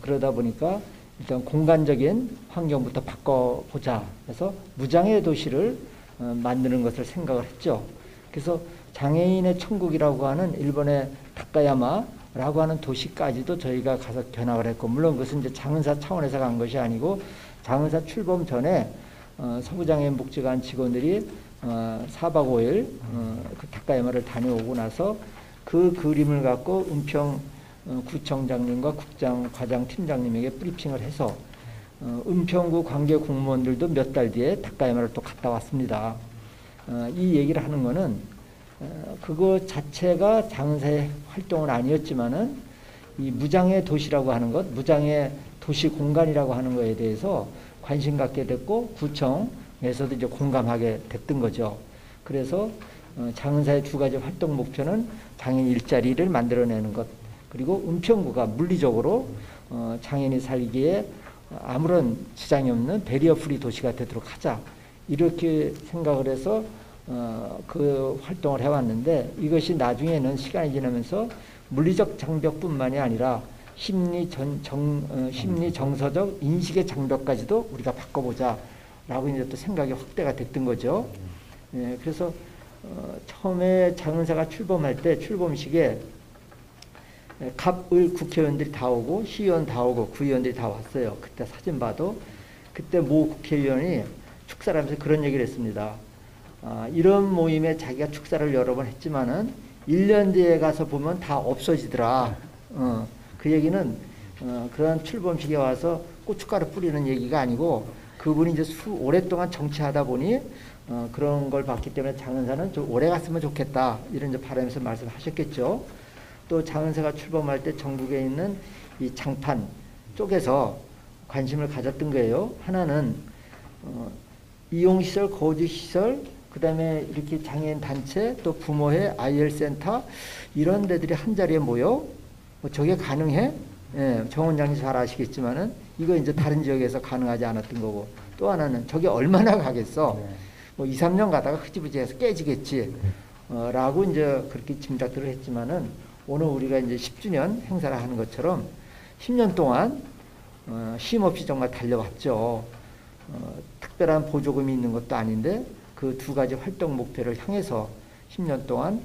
그러다 보니까 일단 공간적인 환경부터 바꿔보자 해서 무장애 도시를 만드는 것을 생각을 했죠. 그래서 장애인의 천국이라고 하는 일본의 다카야마라고 하는 도시까지도 저희가 가서 견학을 했고 물론 그것은 이제 장은사 차원에서 간 것이 아니고 장은사 출범 전에 서부장애인 복지관 직원들이 4박 5일 그 다카야마를 다녀오고 나서 그 그림을 갖고 은평 구청장님과 국장 과장 팀장님에게 브리핑을 해서 은평구 관계 공무원들도 몇 달 뒤에 다카야마를 또 갔다 왔습니다. 이 얘기를 하는 거는 그거 자체가 장은사의 활동은 아니었지만은 이 무장애 도시라고 하는 것, 무장애 도시 공간이라고 하는 거에 대해서 관심 갖게 됐고 구청에서도 이제 공감하게 됐던 거죠. 그래서 장은사의 두 가지 활동 목표는 장애인 일자리를 만들어내는 것 그리고 은평구가 물리적으로 장애인이 살기에 아무런 지장이 없는 베리어 프리 도시가 되도록 하자 이렇게 생각을 해서 그 활동을 해왔는데 이것이 나중에는 시간이 지나면서 물리적 장벽뿐만이 아니라 심리 정서적 인식의 장벽까지도 우리가 바꿔보자 라고 이제 또 생각이 확대가 됐던 거죠. 예, 그래서 처음에 장은사가 출범할 때 출범식에 갑을 국회의원들이 다 오고 시의원 다 오고 구의원들이 다 왔어요. 그때 사진 봐도 그때 모 국회의원이 축사를 하면서 그런 얘기를 했습니다. 이런 모임에 자기가 축사를 여러 번 했지만은 1년 뒤에 가서 보면 다 없어지더라. 그 얘기는 그런 출범식에 와서 고춧가루 뿌리는 얘기가 아니고 그분이 이제 오랫동안 정치하다 보니 그런 걸 봤기 때문에 장은사는 좀 오래 갔으면 좋겠다 이런 이제 바람에서 말씀하셨겠죠. 또 장은세가 출범할 때 전국에 있는 이 장판 쪽에서 관심을 가졌던 거예요. 하나는 이용시설, 거주시설, 그 다음에 이렇게 장애인 단체, 또 부모회, IL센터 이런 데들이 한 자리에 모여 저게 가능해? 예, 정 원장님 잘 아시겠지만은 이거 이제 다른 지역에서 가능하지 않았던 거고, 또 하나는 저게 얼마나 가겠어? 뭐 2, 3년 가다가 흐지부지해서 깨지겠지. 라고 이제 그렇게 짐작들을 했지만은 오늘 우리가 이제 10주년 행사를 하는 것처럼 10년 동안 쉼 없이 정말 달려왔죠. 특별한 보조금이 있는 것도 아닌데 그 두 가지 활동 목표를 향해서 10년 동안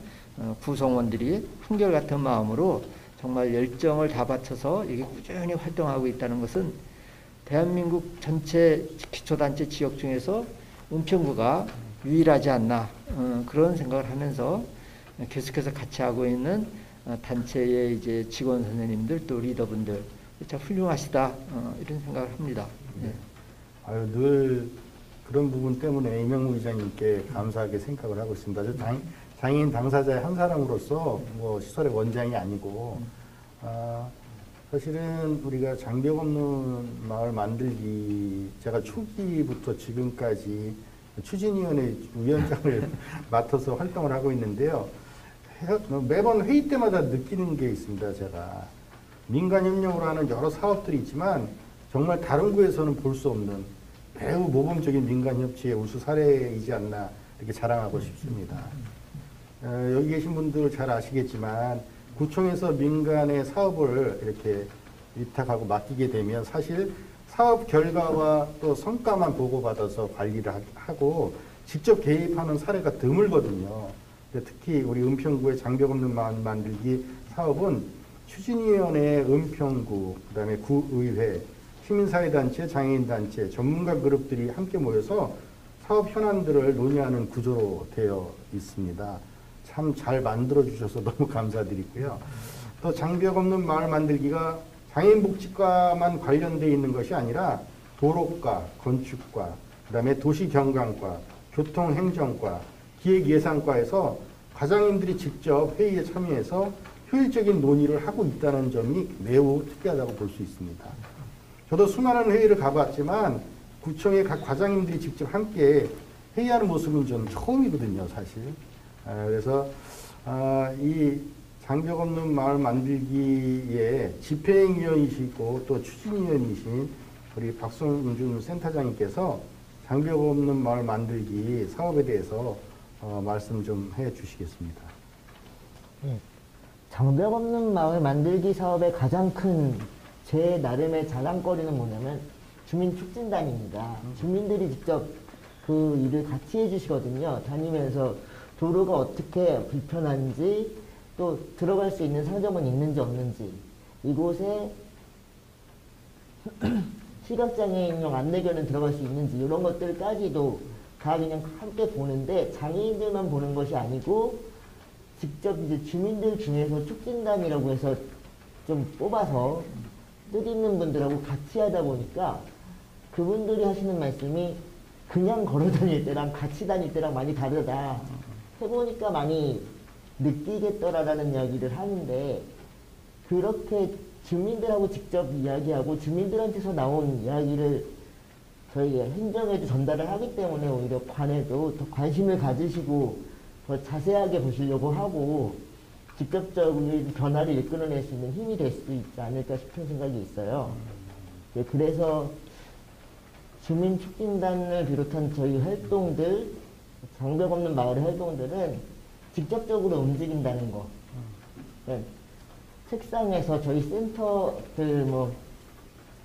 구성원들이 한결같은 마음으로 정말 열정을 다 바쳐서 이게 꾸준히 활동하고 있다는 것은 대한민국 전체 기초단체 지역 중에서 은평구가 유일하지 않나 그런 생각을 하면서 계속해서 같이 하고 있는 단체의 이제 직원 선생님들 또 리더분들 참 훌륭하시다 이런 생각을 합니다. 네. 아유, 늘 그런 부분 때문에 이명무 이장님께 감사하게 생각을 하고 있습니다. 저 장애인 당사자의 한 사람으로서 뭐 시설의 원장이 아니고 사실은 우리가 장벽 없는 마을 만들기 제가 초기부터 지금까지 추진위원회 위원장을 맡아서 활동을 하고 있는데요. 매번 회의 때마다 느끼는 게 있습니다. 제가 민간 협력으로 하는 여러 사업들이 있지만 정말 다른 구에서는 볼 수 없는 매우 모범적인 민간 협치의 우수 사례이지 않나 이렇게 자랑하고 싶습니다. 여기 계신 분들 잘 아시겠지만 구청에서 민간의 사업을 이렇게 위탁하고 맡기게 되면 사실 사업 결과와 또 성과만 보고받아서 관리를 하고 직접 개입하는 사례가 드물거든요. 특히 우리 은평구의 장벽 없는 마을 만들기 사업은 추진위원회, 은평구, 그다음에 구의회, 시민사회단체, 장애인단체, 전문가 그룹들이 함께 모여서 사업 현안들을 논의하는 구조로 되어 있습니다. 참 잘 만들어주셔서 너무 감사드리고요. 또 장벽 없는 마을 만들기가 장애인복지과만 관련되어 있는 것이 아니라 도로과, 건축과, 그다음에 도시경관과, 교통행정과, 기획예산과에서 과장님들이 직접 회의에 참여해서 효율적인 논의를 하고 있다는 점이 매우 특이하다고 볼 수 있습니다. 저도 수많은 회의를 가봤지만 구청의 각 과장님들이 직접 함께 회의하는 모습은 좀 처음이거든요, 사실. 그래서 이 장벽 없는 마을 만들기의 집행위원이시고 또 추진위원이신 우리 박성준 센터장님께서 장벽 없는 마을 만들기 사업에 대해서 말씀 좀 해주시겠습니다. 네. 장벽 없는 마을 만들기 사업의 가장 큰 제 나름의 자랑거리는 뭐냐면 주민촉진단입니다. 주민들이 직접 그 일을 같이 해주시거든요. 다니면서 도로가 어떻게 불편한지 또 들어갈 수 있는 상점은 있는지 없는지 이곳에 시각장애인용 안내견은 들어갈 수 있는지 이런 것들까지도 다 그냥 함께 보는데 장애인들만 보는 것이 아니고 직접 이제 주민들 중에서 촉진단이라고 해서 좀 뽑아서 뜻있는 분들하고 같이 하다 보니까 그분들이 하시는 말씀이 그냥 걸어 다닐 때랑 같이 다닐 때랑 많이 다르다. 해보니까 많이 느끼겠더라라는 이야기를 하는데 그렇게 주민들하고 직접 이야기하고 주민들한테서 나온 이야기를 저희 행정에도 전달을 하기 때문에 오히려 관에도 더 관심을 가지시고 더 자세하게 보시려고 하고 직접적으로 변화를 이끌어낼 수 있는 힘이 될 수 있지 않을까 싶은 생각이 있어요. 그래서 주민촉진단을 비롯한 저희 활동들, 장벽 없는 마을의 활동들은 직접적으로 움직인다는 거. 그러니까 책상에서 저희 센터들, 뭐,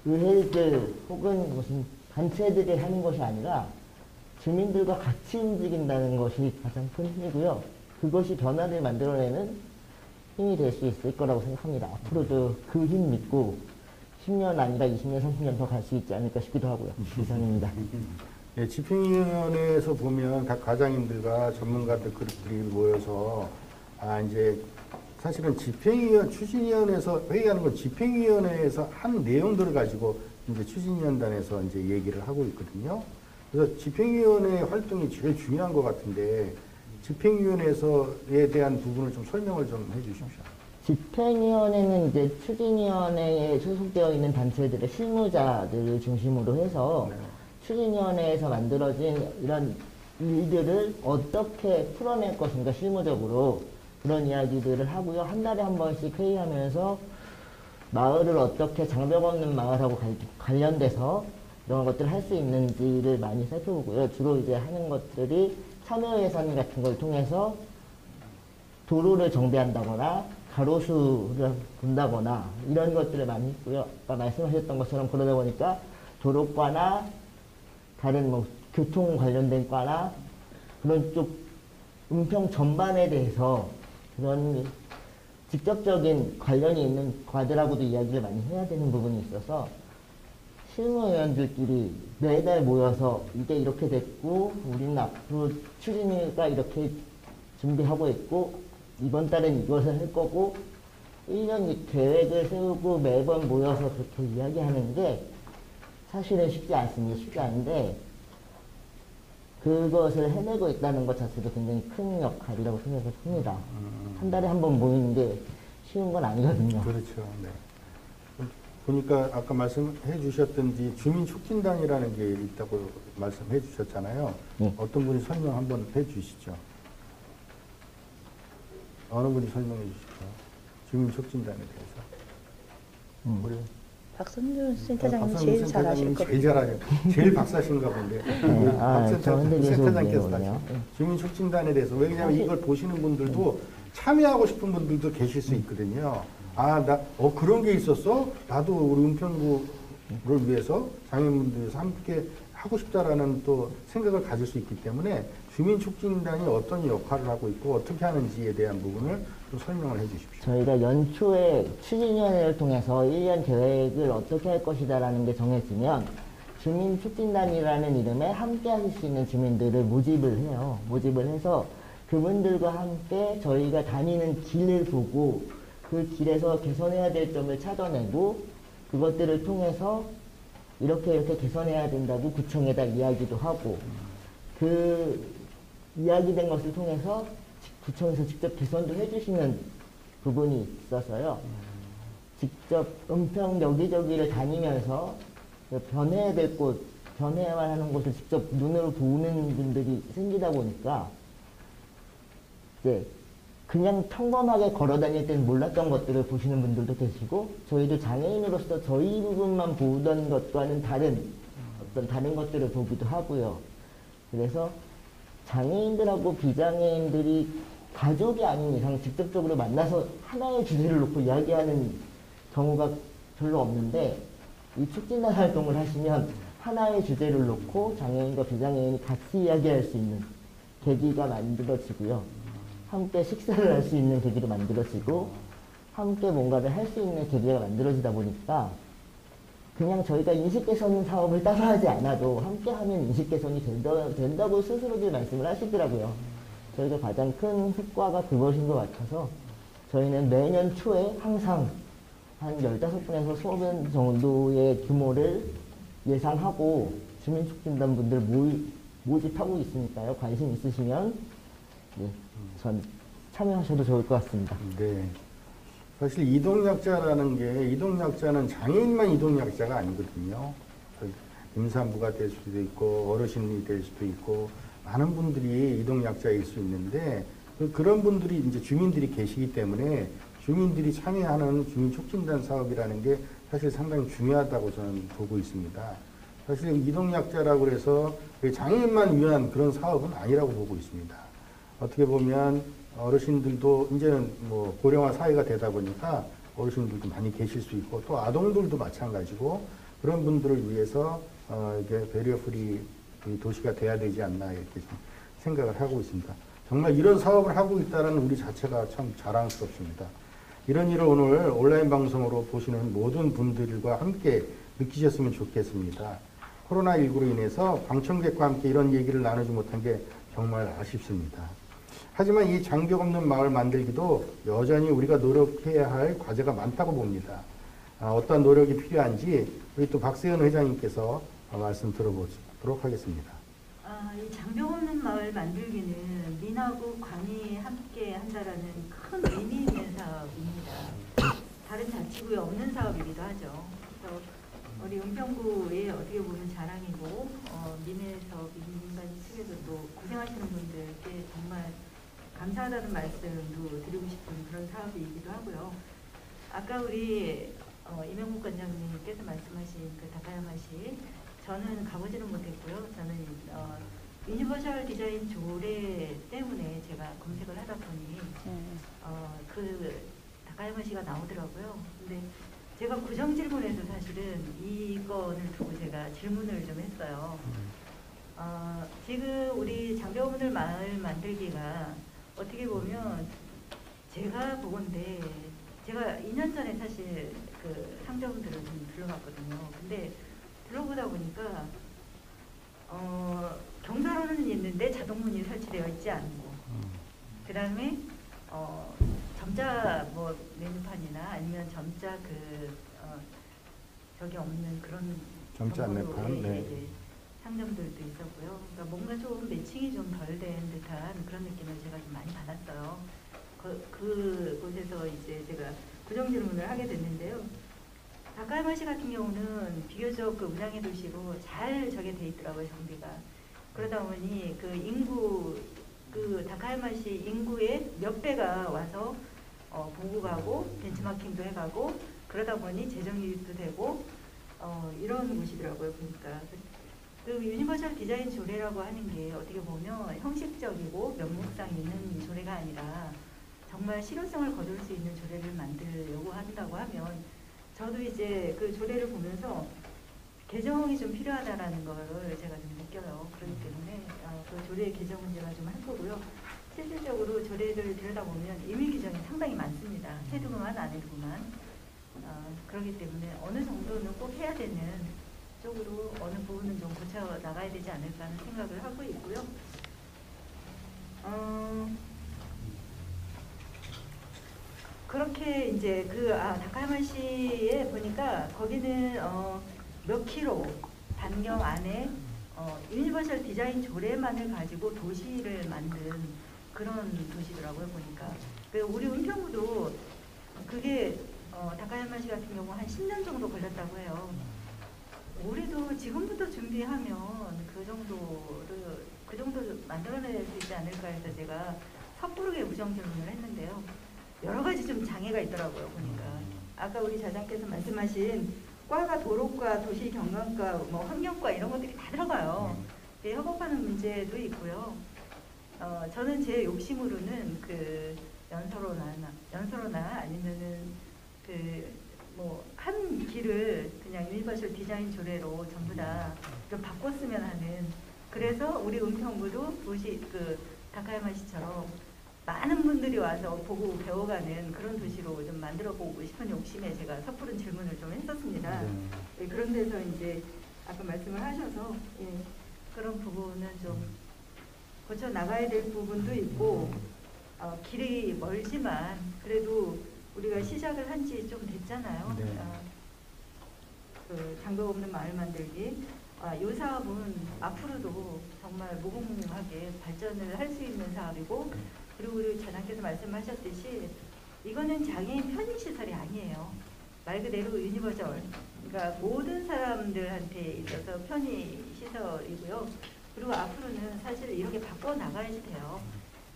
의회들 혹은 무슨 단체들이 하는 것이 아니라 주민들과 같이 움직인다는 것이 가장 큰 힘이고요. 그것이 변화를 만들어내는 힘이 될 수 있을 거라고 생각합니다. 앞으로도 그 힘 믿고 10년 아니라 20년, 30년 더 갈 수 있지 않을까 싶기도 하고요. 이상입니다. 네, 집행위원회에서 보면 각 과장님들과 전문가들 그룹들이 모여서 이제 사실은 추진위원회에서 회의하는 건 집행위원회에서 한 내용들을 가지고 이제 추진위원단에서 이제 얘기를 하고 있거든요. 그래서 집행위원회 활동이 제일 중요한 것 같은데 집행위원회에서에 대한 부분을 좀 설명을 좀 해주십시오. 집행위원회는 이제 추진위원회에 소속되어 있는 단체들의 실무자들을 중심으로 해서 추진위원회에서 만들어진 이런 일들을 어떻게 풀어낼 것인가 실무적으로 그런 이야기들을 하고요. 한 달에 한 번씩 회의하면서 마을을 어떻게 장벽 없는 마을하고 관련돼서 이런 것들을 할 수 있는지를 많이 살펴보고요. 주로 이제 하는 것들이 참여 예산 같은 걸 통해서 도로를 정비한다거나 가로수를 본다거나 이런 것들을 많이 했고요. 아까 말씀하셨던 것처럼 그러다 보니까 도로과나 다른 뭐 교통 관련된 과나 그런 쪽 은평 전반에 대해서 그런 직접적인 관련이 있는 과들하고도 이야기를 많이 해야 되는 부분이 있어서 실무위원들끼리 매달 모여서 이게 이렇게 됐고 우리는 앞으로 추진위가 이렇게 준비하고 있고 이번 달엔 이것을 할 거고 1년 계획을 세우고 매번 모여서 그렇게 이야기하는 게 사실은 쉽지 않습니다. 쉽지 않은데 그것을 해내고 있다는 것 자체도 굉장히 큰 역할이라고 생각을 합니다. 한 달에 한 번 모이는 게 쉬운 건 아니거든요. 그렇죠. 네. 보니까 아까 말씀해 주셨던지 주민촉진단이라는 게 있다고 말씀해 주셨잖아요. 네. 어떤 분이 설명 한번 해 주시죠. 어느 분이 설명해 주시죠. 주민촉진단에 대해서. 우리 박선준 센터장님 박선준 제일 잘하실 센터장님이 것 제일 잘하죠. 제일 박사신가 본데. 박 센터장께서 하시죠. 주민촉진단에 대해서. 왜냐하면 이걸 보시는 분들도 참여하고 싶은 분들도 계실 수 있거든요. 그런 게 있었어? 나도 우리 은평구를 위해서 장애인분들에서 함께 하고 싶다라는 또 생각을 가질 수 있기 때문에 주민촉진단이 어떤 역할을 하고 있고 어떻게 하는지에 대한 부분을 좀 설명을 해 주십시오. 저희가 연초에 추진위원회를 통해서 1년 계획을 어떻게 할 것이다라는 게 정해지면 주민촉진단이라는 이름에 함께 하실 수 있는 주민들을 모집을 해요. 모집을 해서 그분들과 함께 저희가 다니는 길을 보고 그 길에서 개선해야 될 점을 찾아내고 그것들을 통해서 이렇게 개선해야 된다고 구청에다 이야기도 하고 그 이야기된 것을 통해서 구청에서 직접 개선도 해주시는 부분이 있어서요. 직접 은평 여기저기를 다니면서 변해야 될 곳, 변해야만 하는 곳을 직접 눈으로 보는 분들이 생기다 보니까 이제 그냥 평범하게 걸어 다닐 때는 몰랐던 것들을 보시는 분들도 계시고 저희도 장애인으로서 저희 부분만 보던 것과는 다른 어떤 다른 것들을 보기도 하고요. 그래서 장애인들하고 비장애인들이 가족이 아닌 이상 직접적으로 만나서 하나의 주제를 놓고 이야기하는 경우가 별로 없는데 이 촉진단 활동을 하시면 하나의 주제를 놓고 장애인과 비장애인이 같이 이야기할 수 있는 계기가 만들어지고요. 함께 식사를 할 수 있는 계기로 만들어지고 함께 뭔가를 할 수 있는 계기가 만들어지다 보니까 그냥 저희가 인식 개선 사업을 따로 하지 않아도 함께 하면 인식 개선이 된다고 스스로들 말씀을 하시더라고요. 저희가 가장 큰 효과가 그것인 것 같아서 저희는 매년 초에 항상 한 15분에서 20분 정도의 규모를 예상하고 주민촉진단 분들 모집하고 있으니까요. 관심 있으시면 네, 전 참여하셔도 좋을 것 같습니다. 네. 사실 이동약자라는 게 이동약자는 장애인만 이동약자가 아니거든요. 임산부가 될 수도 있고 어르신이 될 수도 있고 많은 분들이 이동약자일 수 있는데 그런 분들이 이제 주민들이 계시기 때문에 주민들이 참여하는 주민촉진단 사업이라는 게 사실 상당히 중요하다고 저는 보고 있습니다. 사실 이동약자라고 해서 장애인만 위한 그런 사업은 아니라고 보고 있습니다. 어떻게 보면 어르신들도 이제는 뭐 고령화 사회가 되다 보니까 어르신들도 많이 계실 수 있고 또 아동들도 마찬가지고 그런 분들을 위해서 이게 배리어프리 도시가 돼야 되지 않나 이렇게 생각을 하고 있습니다. 정말 이런 사업을 하고 있다는 우리 자체가 참 자랑스럽습니다. 이런 일을 오늘 온라인 방송으로 보시는 모든 분들과 함께 느끼셨으면 좋겠습니다. 코로나19로 인해서 방청객과 함께 이런 얘기를 나누지 못한 게 정말 아쉽습니다. 하지만 이 장벽 없는 마을 만들기도 여전히 우리가 노력해야 할 과제가 많다고 봅니다. 어떤 노력이 필요한지 우리 또 박세현 회장님께서 말씀 들어보도록 하겠습니다. 이 장벽 없는 마을 만들기는 민하고 관이 함께 한다라는 큰 의미 있는 사업입니다. 다른 자치구에 없는 사업이기도 하죠. 그래서 우리 은평구의 어떻게 보면 자랑이고 민에서 민간 측에서 또 고생하시는 분들께 정말 감사하다는 말씀도 드리고 싶은 그런 사업이기도 하고요. 아까 우리 이명국 관장님께서 말씀하신 그 다카야마시 저는 가보지는 못했고요. 저는 유니버셜 디자인 조례 때문에 제가 검색을 하다 보니 그 다카야마시가 나오더라고요. 근데 제가 구정 질문에서 사실은 이건을 두고 제가 질문을 좀 했어요. 지금 우리 장벽오늘 마을 만들기가 어떻게 보면 제가 보건데 제가 2년 전에 사실 그 상점들을 좀 둘러봤거든요. 근데 둘러보다 보니까 경사로는 있는데 자동문이 설치되어 있지 않고 그 다음에 점자 뭐 메뉴판이나 아니면 점자 저기 없는 그런 점자 안내판, 네. 상점들도 있었고요. 그러니까 뭔가 좀 매칭이 좀 덜 된 듯한 그런 느낌을 제가 좀 많이 받았어요. 그곳에서 이제 제가 구정 질문을 하게 됐는데요. 다카야마시 같은 경우는 비교적 그 문양의 도시로 잘 저게 돼 있더라고요, 정비가. 그러다 보니 그 인구, 그 다카야마시 인구의 몇 배가 와서 보고 가고 벤치마킹도 해가고 그러다 보니 재정 유입도 되고 이런 곳이더라고요, 보니까. 그 유니버셜 디자인 조례라고 하는 게 어떻게 보면 형식적이고 면목상 있는 조례가 아니라 정말 실효성을 거둘 수 있는 조례를 만들려고 한다고 하면 저도 이제 그 조례를 보면서 개정이 좀 필요하다라는 거를 제가 좀 느껴요. 그렇기 때문에 그 조례 개정은 제가 좀 할 거고요. 실질적으로 조례를 들여다보면 임의 규정이 상당히 많습니다. 해두고만 안 해두고만. 그렇기 때문에 어느 정도는 꼭 해야 되는 쪽으로 어느 부분은 좀 고쳐 나가야 되지 않을까 하는 생각을 하고 있고요. 그렇게 이제 다카야마시에 보니까 거기는 몇 킬로 반경 안에 유니버셜 디자인 조례만을 가지고 도시를 만든 그런 도시더라고요, 보니까. 우리 은평구도 그게 다카야마시 같은 경우 한 10년 정도 걸렸다고 해요. 올해도 지금부터 준비하면 그 정도 만들어낼 수 있지 않을까 해서 제가 섣부르게 우정 질문을 했는데요. 여러 가지 좀 장애가 있더라고요, 보니까. 아까 우리 자장께서 말씀하신 과가 도로과, 도시경관과, 뭐 환경과 이런 것들이 다 들어가요. 협업하는 문제도 있고요. 저는 제 욕심으로는 그 연서로나 아니면은 한 길을 그냥 유니버셜 디자인 조례로 전부 다 좀 바꿨으면 하는. 그래서 우리 은평구도 도시 다카야마시처럼 많은 분들이 와서 보고 배워가는 그런 도시로 좀 만들어보고 싶은 욕심에 제가 섣부른 질문을 좀 했었습니다. 네, 그런 데서 이제 아까 말씀을 하셔서 그런 부분은 좀 고쳐 나가야 될 부분도 있고 길이 멀지만 그래도 우리가 시작을 한 지 좀 됐잖아요. 네. 그 장벽 없는 마을 만들기. 이 사업은 앞으로도 정말 무궁무진하게 발전을 할 수 있는 사업이고, 그리고 우리 전장께서 말씀하셨듯이 이거는 장애인 편의시설이 아니에요. 말 그대로 유니버셜, 그러니까 모든 사람들한테 있어서 편의시설이고요. 그리고 앞으로는 사실 이렇게 바꿔나가야지 돼요.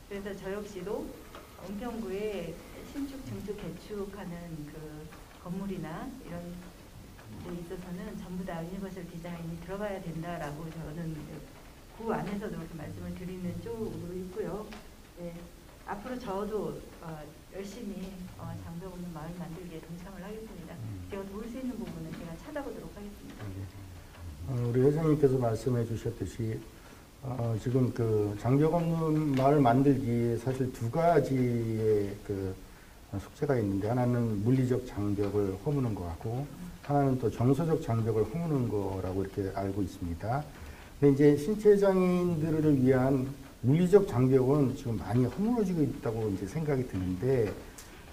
그래서 저 역시도 은평구에 신축, 증축, 개축하는 그 건물이나 이런 데 있어서는 전부 다 유니버셜 디자인이 들어가야 된다라고 저는 구 안에서도 그렇게 말씀을 드리는 쪽으로 있고요. 네, 앞으로 저도 열심히 장벽 없는 마을 만들기에 동참을 하겠습니다. 제가 도울 수 있는 부분은 제가 찾아보도록 하겠습니다. 우리 회장님께서 말씀해 주셨듯이 지금 그 장벽 없는 마을 만들기 사실 두 가지의 그 숙제가 있는데, 하나는 물리적 장벽을 허무는 거하고 하나는 또 정서적 장벽을 허무는 거라고 이렇게 알고 있습니다. 근데 이제 신체 장애인들을 위한 물리적 장벽은 지금 많이 허물어지고 있다고 이제 생각이 드는데,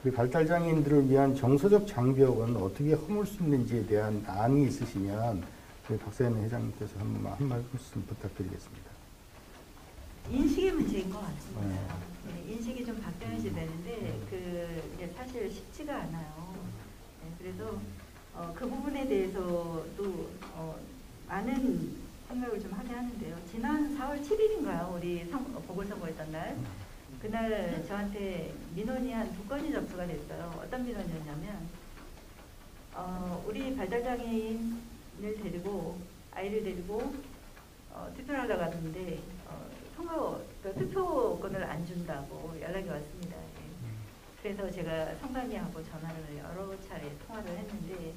우리 발달 장애인들을 위한 정서적 장벽은 어떻게 허물 수 있는지에 대한 안이 있으시면 우리 박사연 회장님께서 한 말씀 부탁드리겠습니다. 인식의 문제인 것 같습니다. 네, 인식이 좀 바뀌어야지 되는데 이게 사실 쉽지가 않아요. 그래서 그 부분에 대해서도 많은 생각을 좀 하게 하는데요. 지난 4월 7일인가요? 우리 보궐선거했던 날. 그날 저한테 민원이 한 2건이 접수가 됐어요. 어떤 민원이었냐면 우리 발달장애인을 데리고 아이를 데리고 투표를 하러 갔는데 투표권을 안 준다고 연락이 왔습니다. 그래서 제가 성관이하고 전화를 여러 차례 통화를 했는데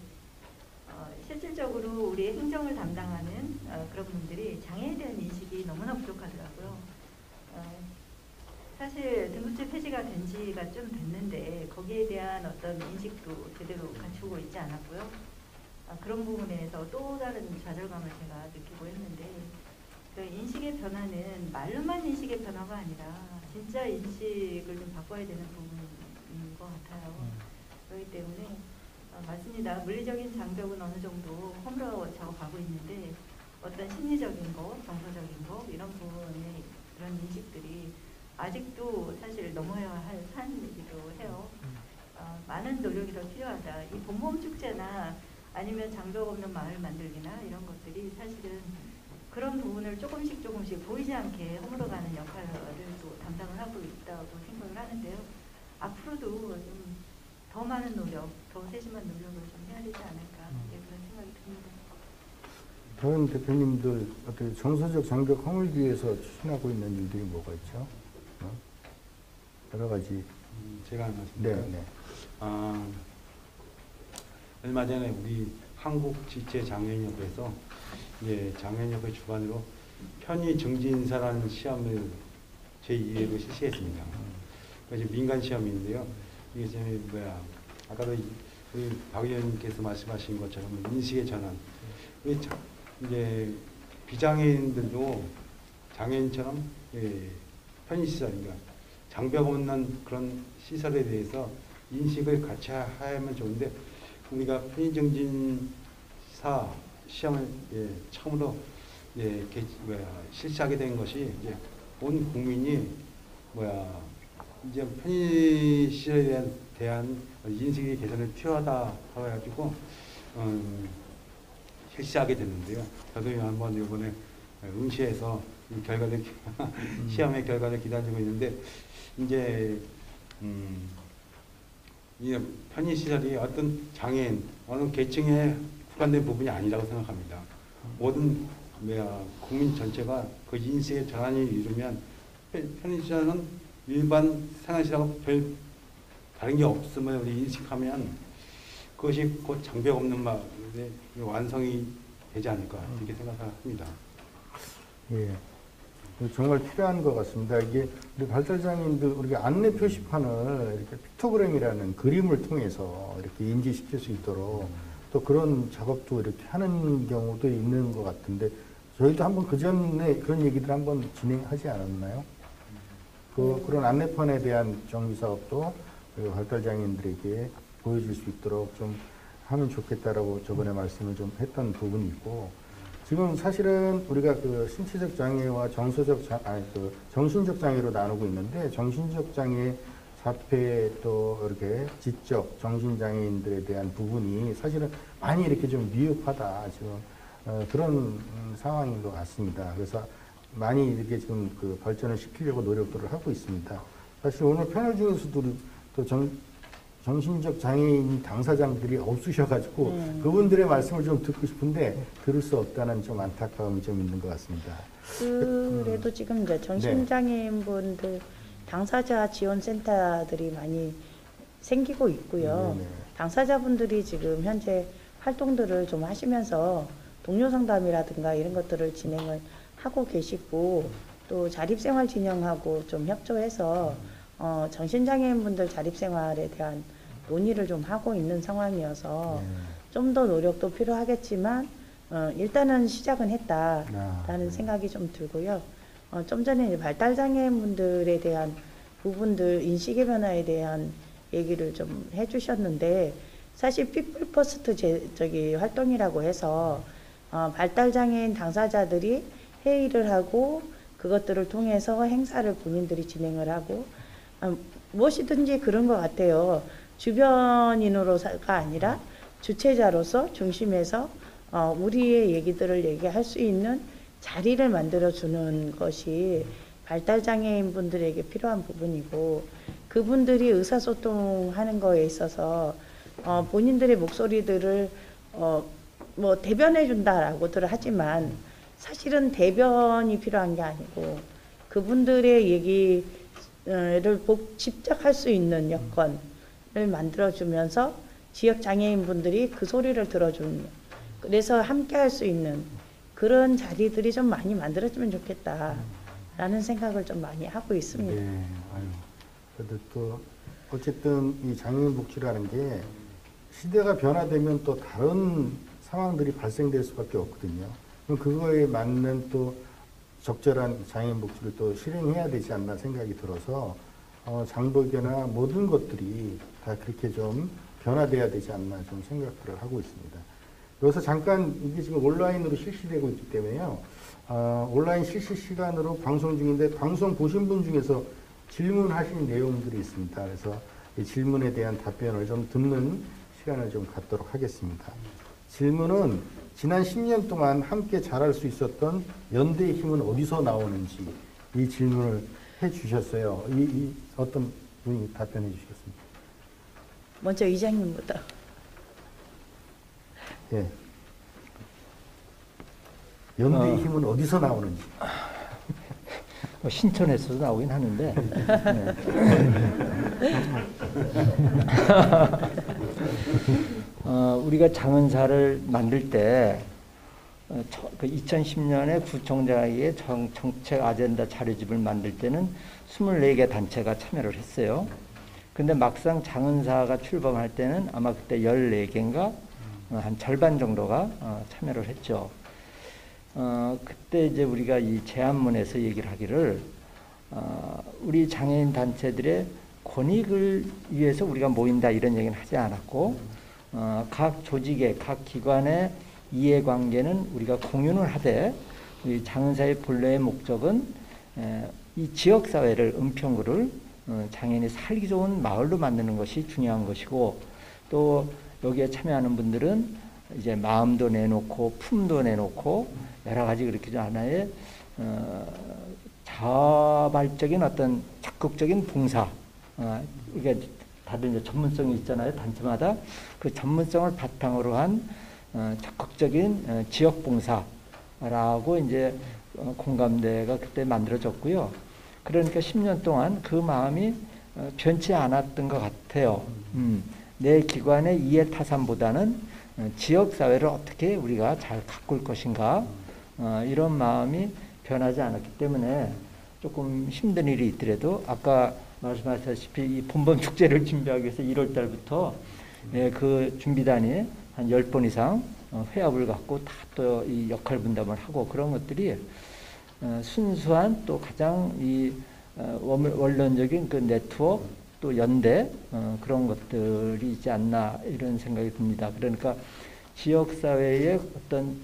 실질적으로 우리 행정을 담당하는 그런 분들이 장애에 대한 인식이 너무나 부족하더라고요. 사실 등급제 폐지가 된 지가 좀 됐는데 거기에 대한 어떤 인식도 제대로 갖추고 있지 않았고요. 그런 부분에서 또 다른 좌절감을 제가 느끼고 했는데 그 인식의 변화는 말로만 인식의 변화가 아니라 진짜 인식을 좀 바꿔야 되는 부분인 것 같아요. 그렇기 때문에 맞습니다. 물리적인 장벽은 어느 정도 허물어져 가고 있는데 어떤 심리적인 것, 정서적인 것 이런 부분의 그런 인식들이 아직도 사실 넘어야 할 산이기도 해요. 많은 노력이 더 필요하다. 이 봄봄 축제나 아니면 장벽 없는 마을 만들기나 이런 것들이 사실은 그런 부분을 조금씩 보이지 않게 허물어가는 역할을 또 담당을 하고 있다고 생각을 하는데요. 앞으로도 좀 더 많은 노력, 더 세심한 노력을 좀 해야 되지 않을까 그런 생각이 듭니다. 다른 대표님들 어떻게 정서적 장벽 허물기 위해서 추진하고 있는 일들이 뭐가 있죠? 여러 가지. 제가 말씀드릴까요? 네. 얼마 전에 우리 한국지체장애인협회에서 장애인협회 주관으로 편의 정지인사라는 시험을 제2회로 실시했습니다. 그래서 민간 시험인데요. 이게 아까도 우리 박 의원님께서 말씀하신 것처럼 인식의 전환. 이제 비장애인들도 장애인처럼 편의시설인가 장벽 없는 그런 시설에 대해서 인식을 같이 하면 좋은데 우리가 편의정진사 시험을 처음으로 실시하게 된 것이 이제 온 국민이 이제 편의시설에 대한 인식의 개선이 필요하다 해가지고 실시하게 됐는데요. 저도 한번 이번에 응시해서 결과를 시험의 결과를 기다리고 있는데 이제 이 편의시설이 어떤 장애인 어느 계층에 국한된 부분이 아니라고 생각합니다. 모든 국민 전체가 그 인식의 전환이 이루면 편의시설은 일반 생활시설하고 별 다른 게 없음을 우리 인식하면 그것이 곧 장벽 없는 마을의 완성이 되지 않을까 이렇게 생각합니다. 예. 정말 필요한 것 같습니다. 이게 우리 발달장애인들 우리가 안내 표시판을 이렇게 픽토그램이라는 그림을 통해서 이렇게 인지시킬 수 있도록 또 그런 작업도 이렇게 하는 경우도 있는 것 같은데 저희도 한번 그 전에 그런 얘기들 한번 진행하지 않았나요? 그런 안내판에 대한 정비 사업도 발달장애인들에게 보여줄 수 있도록 좀 하면 좋겠다라고 저번에 말씀을 좀 했던 부분이 있고 지금 사실은 우리가 그 신체적 장애와 정신적 장애로 나누고 있는데 정신적 장애, 자폐 또 이렇게 지적 정신장애인들에 대한 부분이 사실은 많이 이렇게 좀 미흡하다 지금 그런 상황인 것 같습니다. 그래서 많이 이렇게 지금 그 발전을 시키려고 노력들을 하고 있습니다. 사실 오늘 패널 중에서도 또 정신적 장애인 당사자들이 없으셔가지고 그분들의 말씀을 좀 듣고 싶은데 들을 수 없다는 좀 안타까움이 좀 있는 것 같습니다. 그래도 지금 이제 정신장애인분들 당사자 지원센터들이 많이 생기고 있고요. 네네. 당사자분들이 지금 현재 활동들을 좀 하시면서 동료 상담이라든가 이런 것들을 진행을 하고 계시고 또 자립생활 진영하고 좀 협조해서 정신장애인분들 자립생활에 대한 논의를 좀 하고 있는 상황이어서 좀 더 노력도 필요하겠지만 일단은 시작은 했다라는 생각이 좀 들고요. 좀 전에 발달장애인분들에 대한 부분들 인식의 변화에 대한 얘기를 좀 해주셨는데 사실 피플 퍼스트 활동이라고 해서 발달장애인 당사자들이 회의를 하고 그것들을 통해서 행사를 본인들이 진행을 하고 무엇이든지 그런 것 같아요. 주변인으로가 아니라 주체자로서 중심에서 우리의 얘기들을 얘기할 수 있는 자리를 만들어주는 것이 발달장애인 분들에게 필요한 부분이고, 그분들이 의사소통하는 거에 있어서 본인들의 목소리들을 뭐 대변해준다라고들 하지만 사실은 대변이 필요한 게 아니고 그분들의 얘기를 집착할 수 있는 여건을 만들어주면서 지역 장애인 분들이 그 소리를 들어주는, 그래서 함께 할 수 있는 그런 자리들이 좀 많이 만들어지면 좋겠다라는 생각을 좀 많이 하고 있습니다. 네, 아유, 그래도 또 어쨌든 이 장애인 복지라는 게 시대가 변화되면 또 다른 상황들이 발생될 수밖에 없거든요. 그럼 그거에 맞는 또 적절한 장애인 복지를 또 실행해야 되지 않나 생각이 들어서 장보기나 모든 것들이 다 그렇게 좀 변화돼야 되지 않나 좀 생각을 하고 있습니다. 여기서 잠깐 이게 지금 온라인으로 실시되고 있기 때문에요. 온라인 실시 시간으로 방송 중인데 방송 보신 분 중에서 질문하신 내용들이 있습니다. 그래서 이 질문에 대한 답변을 좀 듣는 시간을 좀 갖도록 하겠습니다. 질문은 지난 10년 동안 함께 자랄 수 있었던 연대의 힘은 어디서 나오는지 이 질문을 해 주셨어요. 이 어떤 분이 답변해 주시겠습니까? 먼저 이장님부터. 예. 연대의 힘은 어디서 나오는지. 신천에서도 나오긴 하는데. 우리가 장은사를 만들 때 2010년에 구청장의 정책 아젠다 자료집을 만들 때는 24개 단체가 참여를 했어요. 근데 막상 장은사가 출범할 때는 아마 그때 14개인가 한 절반 정도가 참여를 했죠. 그때 이제 우리가 이 제안문에서 얘기를 하기를 우리 장애인 단체들의 권익을 위해서 우리가 모인다 이런 얘기는 하지 않았고 각 조직의 각 기관의 이해관계는 우리가 공유는 하되 우리 장은사의 본래의 목적은 이 지역사회를 은평구를 장애인이 살기 좋은 마을로 만드는 것이 중요한 것이고, 또 여기에 참여하는 분들은 이제 마음도 내놓고 품도 내놓고 여러 가지 그렇게 하나의 자발적인 어떤 적극적인 봉사, 이게 다들 이제 전문성이 있잖아요. 단체마다 그 전문성을 바탕으로 한 적극적인 지역 봉사라고 이제 공감대가 그때 만들어졌고요. 그러니까 10년 동안 그 마음이 변치 않았던 것 같아요. 내 기관의 이해 타산보다는 지역 사회를 어떻게 우리가 잘 가꿀 것인가, 이런 마음이 변하지 않았기 때문에 조금 힘든 일이 있더라도 아까 말씀하셨다시피 이 본범 축제를 준비하기 위해서 1월 달부터 그 준비단이 한 10번 이상 회합을 갖고 다 또 이 역할 분담을 하고, 그런 것들이 순수한 또 가장 이 원론적인 그 네트워크 또 연대 그런 것들이 있지 않나 이런 생각이 듭니다. 그러니까 지역사회의 어떤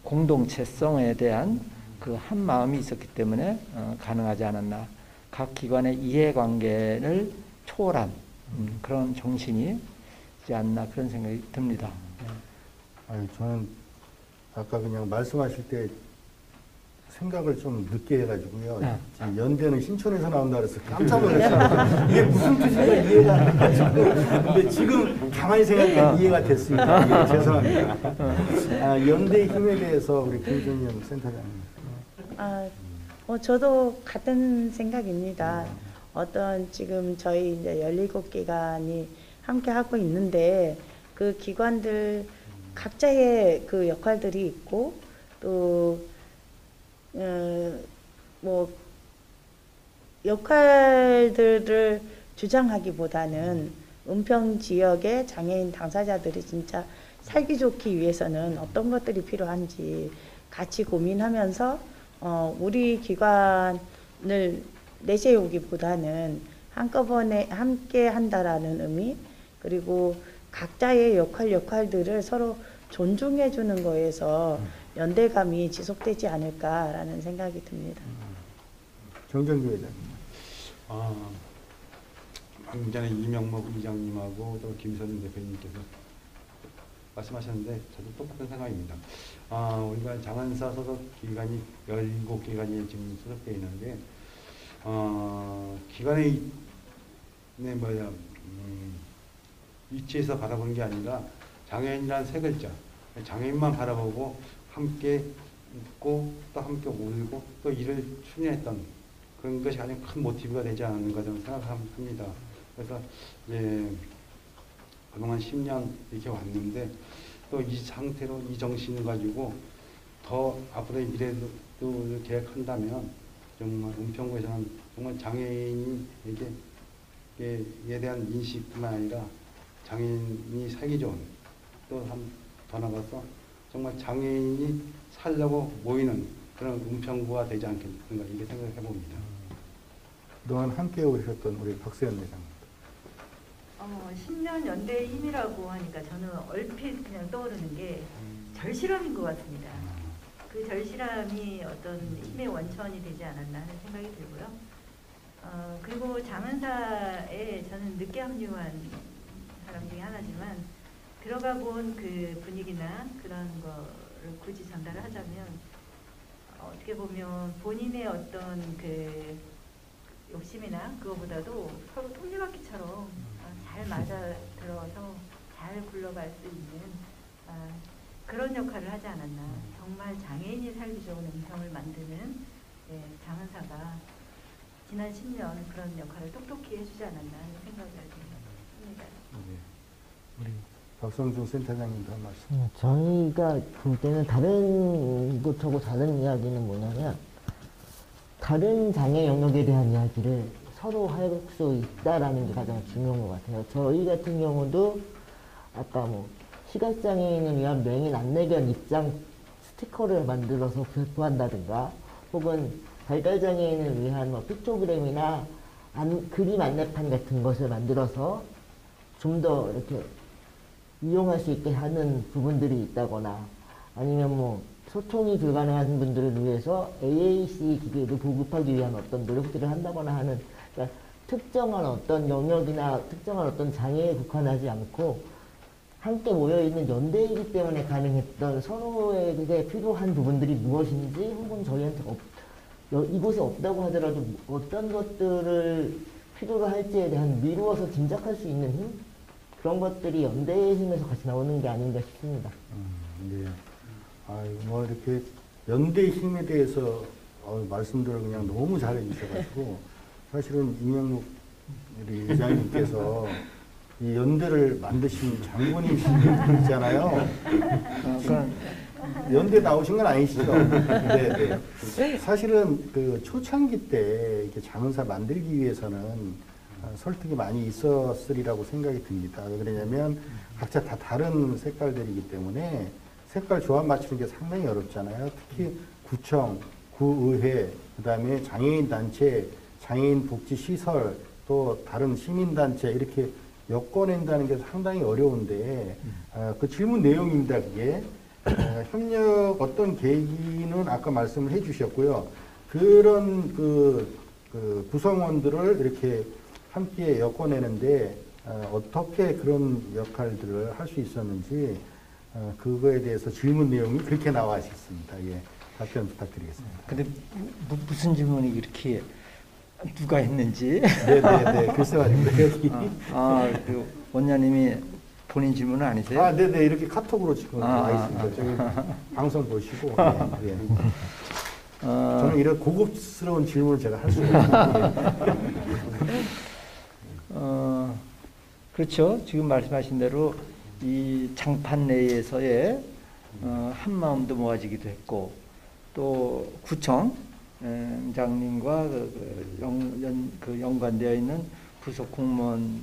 공동체성에 대한 그 한 마음이 있었기 때문에 가능하지 않았나. 각 기관의 이해관계를 초월한 그런 정신이 있지 않나 그런 생각이 듭니다. 아니, 저는 아까 그냥 말씀하실 때 생각을 좀 늦게 해가지고요. 지금 연대는 신촌에서 나온다 그래서 깜짝 놀랐어요. 이게 무슨 뜻인가 이해가 안 가지고. 근데 지금 가만히 생각하니까 이해가 됐습니다. 예, 죄송합니다. 연대의 힘에 대해서 우리 김준현 센터장님. 저도 같은 생각입니다. 어떤 지금 저희 이제 17기관이 함께 하고 있는데 그 기관들 각자의 그 역할들이 있고 또 뭐 역할들을 주장하기보다는 은평 지역의 장애인 당사자들이 진짜 살기 좋기 위해서는 어떤 것들이 필요한지 같이 고민하면서 우리 기관을 내세우기보다는 한꺼번에 함께 한다라는 의미, 그리고 각자의 역할들을 서로 존중해 주는 거에서 연대감이 지속되지 않을까라는 생각이 듭니다. 정정규 회장님. 방금 전에 이명목 의장님하고 또 김선인 대표님께서 말씀하셨는데 저도 똑같은 생각입니다. 우리가 장안사 소속 기관이 17기관이 지금 소속되어 있는데 기관의 위치에서 바라보는 게 아니라 장애인이라는 세 글자, 장애인만 바라보고 함께 웃고 또 함께 울고 또 일을 추진했던 그런 것이 가장 큰 모티브가 되지 않았는가 저는 생각합니다. 그래서 이제 그동안 10년 이렇게 왔는데 또 이 상태로 이 정신을 가지고 더 앞으로의 미래도 계획한다면 정말 은평구에서는 정말 장애인에게 에 대한 인식뿐만 아니라 장애인이 살기 좋은 또 더 나가서 정말 장애인이 살려고 모이는 그런 은평구가 되지 않겠는가 이렇게 생각해 봅니다. 그동안 함께 오셨던 우리 박세현 회장. 10년 연대의 힘이라고 하니까 저는 얼핏 그냥 떠오르는 게 절실함인 것 같습니다. 그 절실함이 어떤 힘의 원천이 되지 않았나 하는 생각이 들고요. 그리고 장은사에 저는 늦게 합류한 사람 중에 하나지만 들어가 본 그 분위기나 그런 거를 굳이 전달을 하자면 어떻게 보면 본인의 어떤 그 욕심이나 그거보다도 서로 톱니바퀴처럼 잘 맞아 들어서 잘 굴러갈 수 있는 그런 역할을 하지 않았나. 정말 장애인이 살기 좋은 은평을 만드는 장은사가 지난 10년 그런 역할을 똑똑히 해주지 않았나 하는 생각을 합니다. 우리 박성중 센터장님도 한 말씀. 저희가 볼 때는 다른 곳하고 다른 이야기는 뭐냐면 다른 장애 영역에 대한 이야기를 서로 할 수 있다라는 게 가장 중요한 것 같아요. 저희 같은 경우도 아까 뭐 시각장애인을 위한 명인 안내견 입장 스티커를 만들어서 배포한다든가 혹은 발달장애인을 위한 뭐 픽토그램이나 그림 안내판 같은 것을 만들어서 좀 더 이렇게 이용할 수 있게 하는 부분들이 있다거나 아니면 뭐 소통이 불가능한 분들을 위해서 AAC 기계를 보급하기 위한 어떤 노력들을 한다거나 하는 그러니까 특정한 어떤 영역이나 특정한 어떤 장애에 국한하지 않고 함께 모여있는 연대이기 때문에 가능했던 서로에게 필요한 부분들이 무엇인지 혹은 저희한테 이곳에 없다고 하더라도 어떤 것들을 필요로 할지에 대한 미루어서 짐작할 수 있는 힘? 그런 것들이 연대의 힘에서 같이 나오는 게 아닌가 싶습니다. 네. 뭐 이렇게 연대의 힘에 대해서 말씀들을 그냥 너무 잘해 주셔가지고 사실은 임영묵 우리 회장님께서 이 연대를 만드신 장본인이시잖아요. 연대 나오신 건 아니시죠? 네, 네. 사실은 그 초창기 때 이렇게 장은사 만들기 위해서는 설득이 많이 있었으리라고 생각이 듭니다. 왜 그러냐면 각자 다 다른 색깔들이기 때문에 색깔 조합 맞추는 게 상당히 어렵잖아요. 특히 구청, 구의회, 그 다음에 장애인 단체, 장애인 복지 시설, 또 다른 시민단체 이렇게 엮어낸다는 게 상당히 어려운데 그 질문 내용입니다. 그게 협력 어떤 계기는 아까 말씀을 해주셨고요. 그런 그 구성원들을 이렇게 함께 엮어내는데 어떻게 그런 역할들을 할 수 있었는지 그거에 대해서 질문 내용이 그렇게 나와 있습니다. 예, 답변 부탁드리겠습니다. 근데 무슨 질문이 이렇게 누가 했는지? 네네네. 글쎄 말입니다. 여기. 그 원장님이 본인 질문은 아니세요? 네네. 이렇게 카톡으로 지금 와 있습니다. 저기 방송 보시고. 네, 네. 저는 이런 고급스러운 질문을 제가 할 수가 없습니다. 그렇죠. 지금 말씀하신 대로 이 장판 내에서의 한마음도 모아지기도 했고 또 구청 장님과 연관되어 있는 부속 공무원들도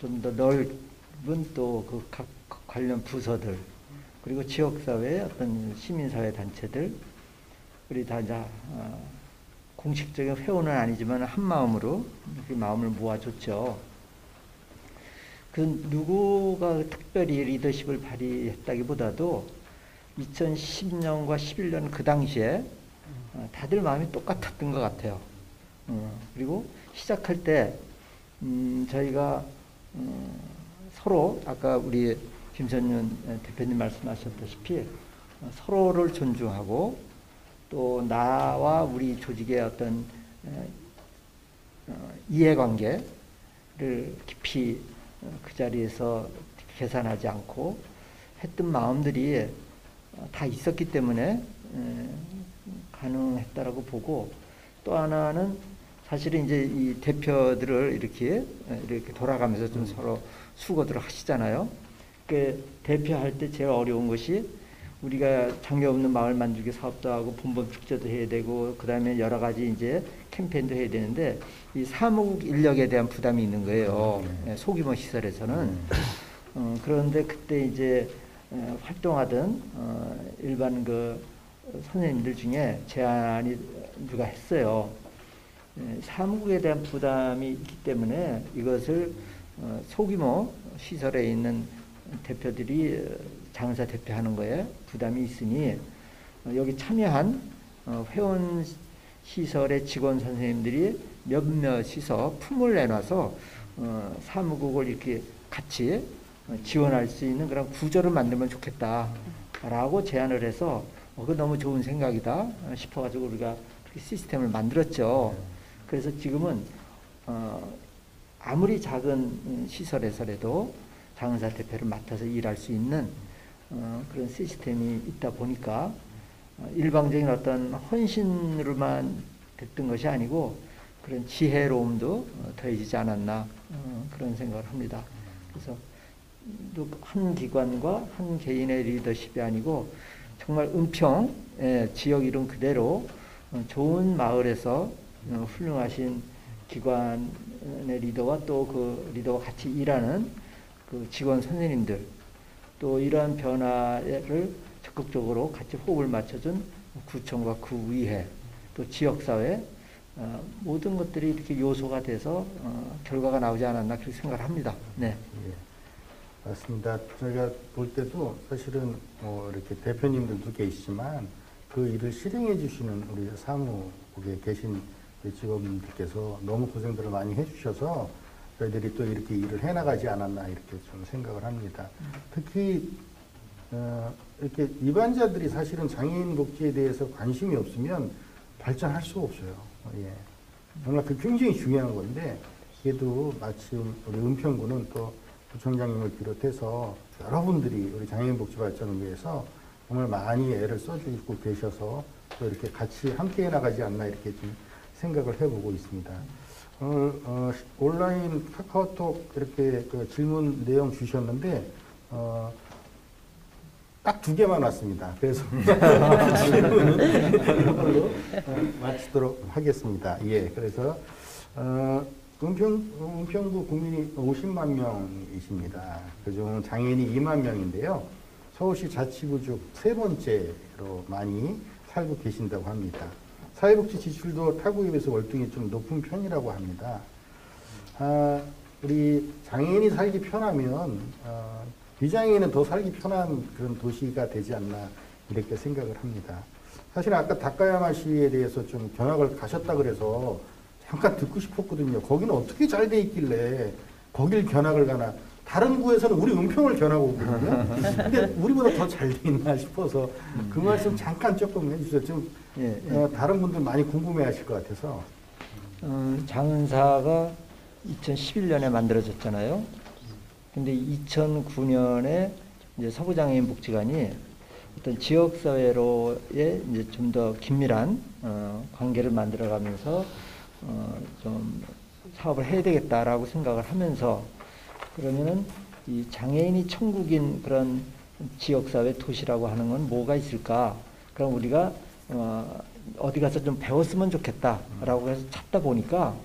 좀 더 넓은 또 그 각 관련 부서들 그리고 지역사회의 어떤 시민사회 단체들 우리 다 이제 공식적인 회원은 아니지만 한 마음으로 이렇게 마음을 모아줬죠. 그 누구가 특별히 리더십을 발휘했다기보다도 2010년과 11년 그 당시에 다들 마음이 똑같았던 것 같아요. 그리고 시작할 때 저희가 서로 아까 우리 김선윤 대표님 말씀하셨다시피 서로를 존중하고 또 나와 우리 조직의 어떤 이해관계를 깊이 그 자리에서 계산하지 않고 했던 마음들이 다 있었기 때문에 가능했다라고 보고, 또 하나는 사실은 이제 이 대표들을 이렇게 돌아가면서 좀 서로 수고들을 하시잖아요. 그 대표할 때 제일 어려운 것이 우리가 장애 없는 마을 만들기 사업도 하고 본본 축제도 해야 되고 그다음에 여러 가지 이제 캠페인도 해야 되는데 이 사무국 인력에 대한 부담이 있는 거예요. 소규모 시설에서는. 그런데 그때 이제 활동하던 일반 그 선생님들 중에 제안이 누가 했어요. 사무국에 대한 부담이 있기 때문에 이것을 소규모 시설에 있는 대표들이 장사 대표하는 거에 부담이 있으니 여기 참여한 회원 시설의 직원 선생님들이 몇몇이서 품을 내놔서 사무국을 이렇게 같이 지원할 수 있는 그런 구조를 만들면 좋겠다라고 제안을 해서 그거 너무 좋은 생각이다 싶어가지고 우리가 그렇게 시스템을 만들었죠. 그래서 지금은 아무리 작은 시설에서라도 장사 대표를 맡아서 일할 수 있는 그런 시스템이 있다 보니까 일방적인 어떤 헌신으로만 됐던 것이 아니고 그런 지혜로움도 더해지지 않았나 그런 생각을 합니다. 그래서 한 기관과 한 개인의 리더십이 아니고 정말 은평 지역 이름 그대로 좋은 마을에서 훌륭하신 기관의 리더와 또 그 리더와 같이 일하는 그 직원 선생님들, 또 이러한 변화를 적극적으로 같이 호흡을 맞춰준 구청과 구의회, 또 지역사회 모든 것들이 이렇게 요소가 돼서 결과가 나오지 않았나 그렇게 생각을 합니다. 네. 예, 맞습니다. 저희가 볼 때도 사실은 이렇게 대표님들도 계시지만 그 일을 실행해 주시는 우리 사무국에 계신 직원분들께서 너무 고생들을 많이 해주셔서 저희들이 또 이렇게 일을 해나가지 않았나 이렇게 좀 생각을 합니다. 특히 이렇게 입안자들이 사실은 장애인 복지에 대해서 관심이 없으면 발전할 수가 없어요. 예. 정말 그 굉장히 중요한 건데, 그래도 마침 우리 은평구는 또 부총장님을 비롯해서 여러분들이 우리 장애인 복지 발전을 위해서 정말 많이 애를 써주고 계셔서 또 이렇게 같이 함께 해나가지 않나 이렇게 좀 생각을 해보고 있습니다. 온라인 카카오톡 이렇게 그 질문 내용 주셨는데, 딱 2개만 왔습니다. 그래서 질문은 이걸로 마치도록 하겠습니다. 예, 그래서 은평구 국민이 50만 명이십니다. 그중 장애인이 2만 명인데요. 서울시 자치구 중 3번째로 많이 살고 계신다고 합니다. 사회복지 지출도 타국에 비해서 월등히 좀 높은 편이라고 합니다. 우리 장애인이 살기 편하면 비장애인은 더 살기 편한 그런 도시가 되지 않나 이렇게 생각을 합니다. 사실 아까 다카야마 시에 대해서 좀 견학을 가셨다 그래서 잠깐 듣고 싶었거든요. 거기는 어떻게 잘 돼 있길래 거길 견학을 가나. 다른 구에서는 우리 은평을 견학 오거든요. 근데 우리보다 더 잘 돼 있나 싶어서 그 말씀 잠깐 조금 해주세요. 좀 다른 분들 많이 궁금해 하실 것 같아서. 장은사가 2011년에 만들어졌잖아요. 근데 2009년에 이제 서구장애인 복지관이 어떤 지역사회로의 이제 좀 더 긴밀한 관계를 만들어가면서 좀 사업을 해야 되겠다라고 생각을 하면서, 그러면은 이 장애인이 천국인 그런 지역사회 도시라고 하는 건 뭐가 있을까? 그럼 우리가 어디 가서 좀 배웠으면 좋겠다라고 해서 찾다 보니까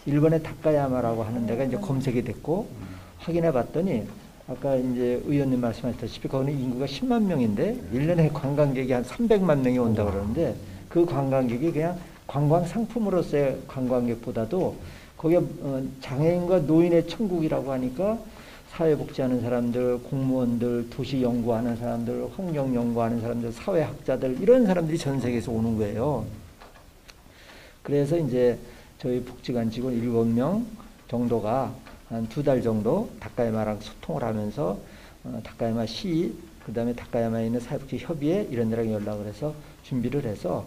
일본의 다카야마라고 하는 데가 이제 검색이 됐고 확인해 봤더니 아까 이제 의원님 말씀하셨다시피 거기는 인구가 10만 명인데 1년에 관광객이 한 300만 명이 온다 그러는데 그 관광객이 그냥 관광 상품으로서의 관광객보다도 거기가 장애인과 노인의 천국이라고 하니까 사회복지하는 사람들, 공무원들, 도시 연구하는 사람들, 환경 연구하는 사람들, 사회학자들 이런 사람들이 전 세계에서 오는 거예요. 그래서 이제 저희 복지관 직원 7명 정도가 한 2달 정도 다카야마랑 소통을 하면서 다카야마 시, 그 다음에 다카야마에 있는 사회복지 협의회 이런 데랑 연락을 해서 준비를 해서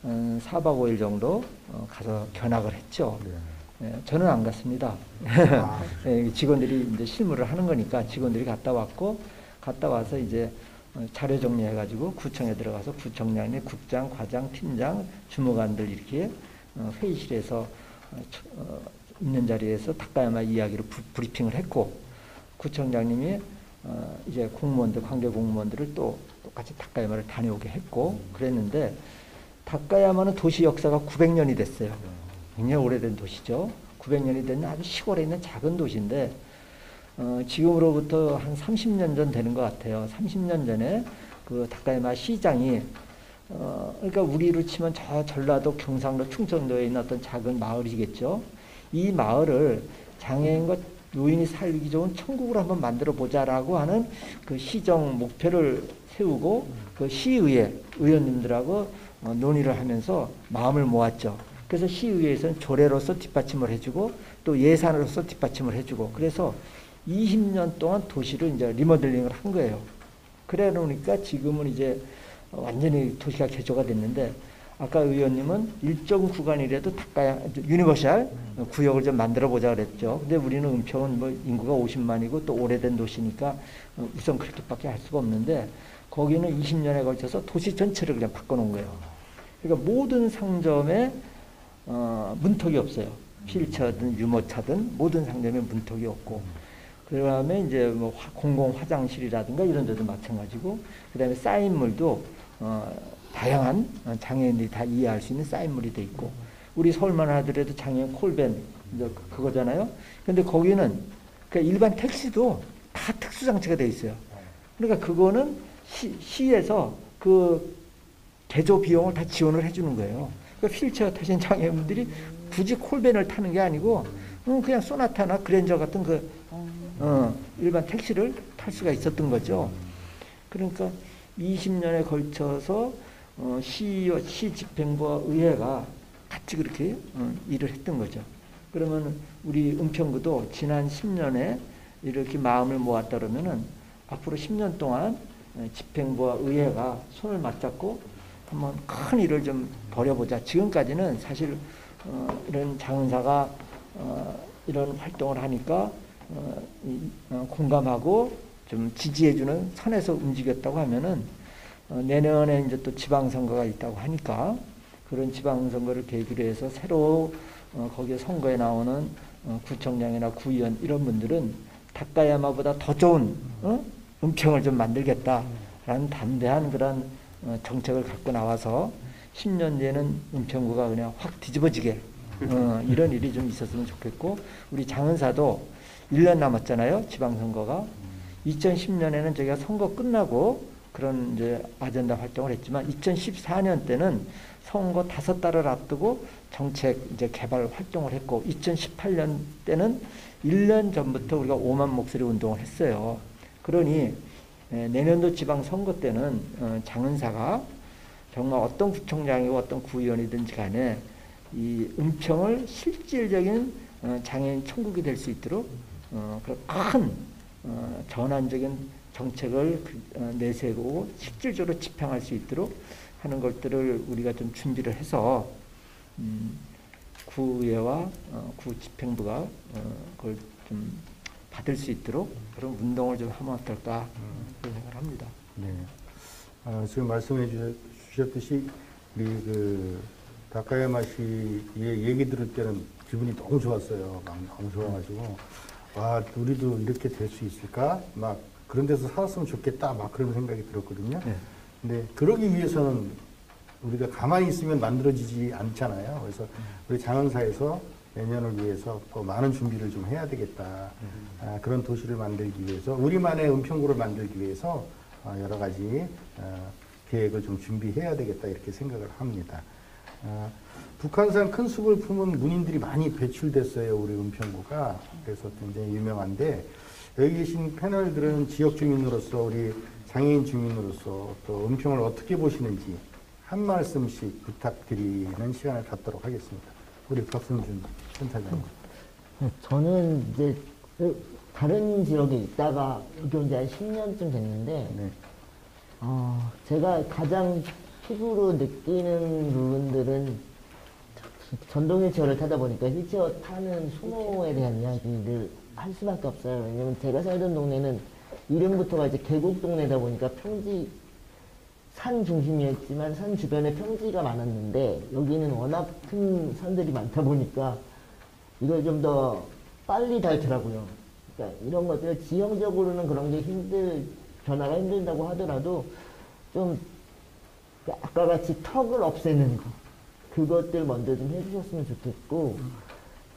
4박 5일 정도 가서 견학을 했죠. 예, 저는 안 갔습니다. 예, 직원들이 이제 실무를 하는 거니까 직원들이 갔다 왔고, 갔다 와서 이제 자료 정리해가지고 구청에 들어가서 구청장님, 국장, 과장, 팀장, 주무관들 이렇게 회의실에서 있는 자리에서 다카야마 이야기를 브리핑을 했고, 구청장님이 이제 공무원들, 관계 공무원들을 또 똑같이 다카야마를 다녀오게 했고 그랬는데, 다카야마는 도시 역사가 900년이 됐어요. 굉장히 오래된 도시죠. 900년이 된 아주 시골에 있는 작은 도시인데 지금으로부터 한 30년 전 되는 것 같아요. 30년 전에 그 다카야마 시장이 그러니까 우리로 치면 저 전라도, 경상도, 충청도에 있는 어떤 작은 마을이겠죠. 이 마을을 장애인과 노인이 살기 좋은 천국을 한번 만들어 보자라고 하는 그 시정 목표를 세우고 그 시의회 의원님들하고 논의를 하면서 마음을 모았죠. 그래서 시의회에서는 조례로서 뒷받침을 해주고 또 예산으로서 뒷받침을 해주고, 그래서 20년 동안 도시를 이제 리모델링을 한 거예요. 그래 놓으니까 지금은 이제 완전히 도시가 개조가 됐는데, 아까 의원님은 일정 구간이라도 다카야 유니버셜 구역을 좀 만들어 보자 그랬죠. 근데 우리는 은평은 뭐 인구가 50만이고 또 오래된 도시니까 우선 그렇게밖에 할 수가 없는데, 거기는 20년에 걸쳐서 도시 전체를 그냥 바꿔놓은 거예요. 그러니까 모든 상점에 문턱이 없어요. 필차든 유모차든 모든 상점에 문턱이 없고, 그 다음에 이제 뭐 공공 화장실이라든가 이런 데도 마찬가지고, 그 다음에 사인물도 다양한 장애인들이 다 이해할 수 있는 사인물이 돼 있고, 우리 서울만 하더라도 장애인 콜밴 이제 그거잖아요. 근데 거기는 그러니까 일반 택시도 다 특수 장치가 돼 있어요. 그러니까 그거는 시에서 그 개조 비용을 다 지원을 해주는 거예요. 그러니까 휠체어 타신 장애인분들이 굳이 콜밴을 타는 게 아니고 그냥 소나타나 그랜저 같은 그 일반 택시를 탈 수가 있었던 거죠. 그러니까 20년에 걸쳐서 시와 시 집행부와 의회가 같이 그렇게 일을 했던 거죠. 그러면 우리 은평구도 지난 10년에 이렇게 마음을 모았다 그러면은 앞으로 10년 동안 집행부와 의회가 손을 맞잡고 한번 큰 일을 좀 벌여보자. 지금까지는 사실 이런 장은사가 이런 활동을 하니까 공감하고 좀 지지해주는 선에서 움직였다고 하면은 내년에 이제 또 지방선거가 있다고 하니까 그런 지방선거를 계기로 해서 새로 거기에 선거에 나오는 구청장이나 구의원 이런 분들은 다카야마보다 더 좋은 은평을 좀 만들겠다라는 담대한 그런 정책을 갖고 나와서 10년 뒤에는 은평구가 그냥 확 뒤집어지게 이런 일이 좀 있었으면 좋겠고, 우리 장은사도 1년 남았잖아요. 지방선거가. 2010년에는 저희가 선거 끝나고 그런 이제 아젠다 활동을 했지만 2014년 때는 선거 5달을 앞두고 정책 이제 개발 활동을 했고, 2018년 때는 1년 전부터 우리가 5만 목소리 운동을 했어요. 그러니 내년도 지방선거 때는 장은사가 정말 어떤 구청장이고 어떤 구의원이든지 간에 이 은평을 실질적인 장애인 천국이 될 수 있도록 큰 전환적인 정책을 내세우고 실질적으로 집행할 수 있도록 하는 것들을 우리가 좀 준비를 해서 구의회와 구집행부가 그걸 좀 받을 수 있도록 그런 운동을 좀 하면 어떨까 그런 생각을 합니다. 네. 지금 말씀해 주셨듯이 우리 그 다카야마 씨의 얘기 들을 때는 기분이 너무 좋았어요. 너무 좋아가지고 와 우리도 이렇게 될 수 있을까? 막 그런 데서 살았으면 좋겠다. 막 그런 생각이 들었거든요. 네. 근데 그러기 위해서는 우리가 가만히 있으면 만들어지지 않잖아요. 그래서 우리 장은사에서 내년을 위해서 더 많은 준비를 좀 해야 되겠다. 그런 도시를 만들기 위해서 우리만의 은평구를 만들기 위해서 여러 가지 계획을 좀 준비해야 되겠다 이렇게 생각을 합니다. 북한산 큰 숲을 품은 문인들이 많이 배출됐어요. 우리 은평구가. 그래서 굉장히 유명한데 여기 계신 패널들은 지역 주민으로서 우리 장애인 주민으로서 또 은평을 어떻게 보시는지 한 말씀씩 부탁드리는 시간을 갖도록 하겠습니다. 우리 박성준 센터장님. 저는 이제 다른 지역에 있다가 여기 온 지 한 10년쯤 됐는데 네. 제가 가장 피부로 느끼는 부분들은 전동 휠체어를 타다 보니까 휠체어 타는 수모에 대한 이야기를 할 수밖에 없어요. 왜냐면 제가 살던 동네는 이름부터가 이제 계곡 동네다 보니까 평지, 산 중심이었지만 산 주변에 평지가 많았는데 여기는 워낙 큰 산들이 많다 보니까 이걸 좀 더 빨리 닳더라고요. 그러니까 이런 것들 지형적으로는 그런 게 변화가 힘들다고 하더라도 좀 아까 같이 턱을 없애는 거 그것들 먼저 좀 해주셨으면 좋겠고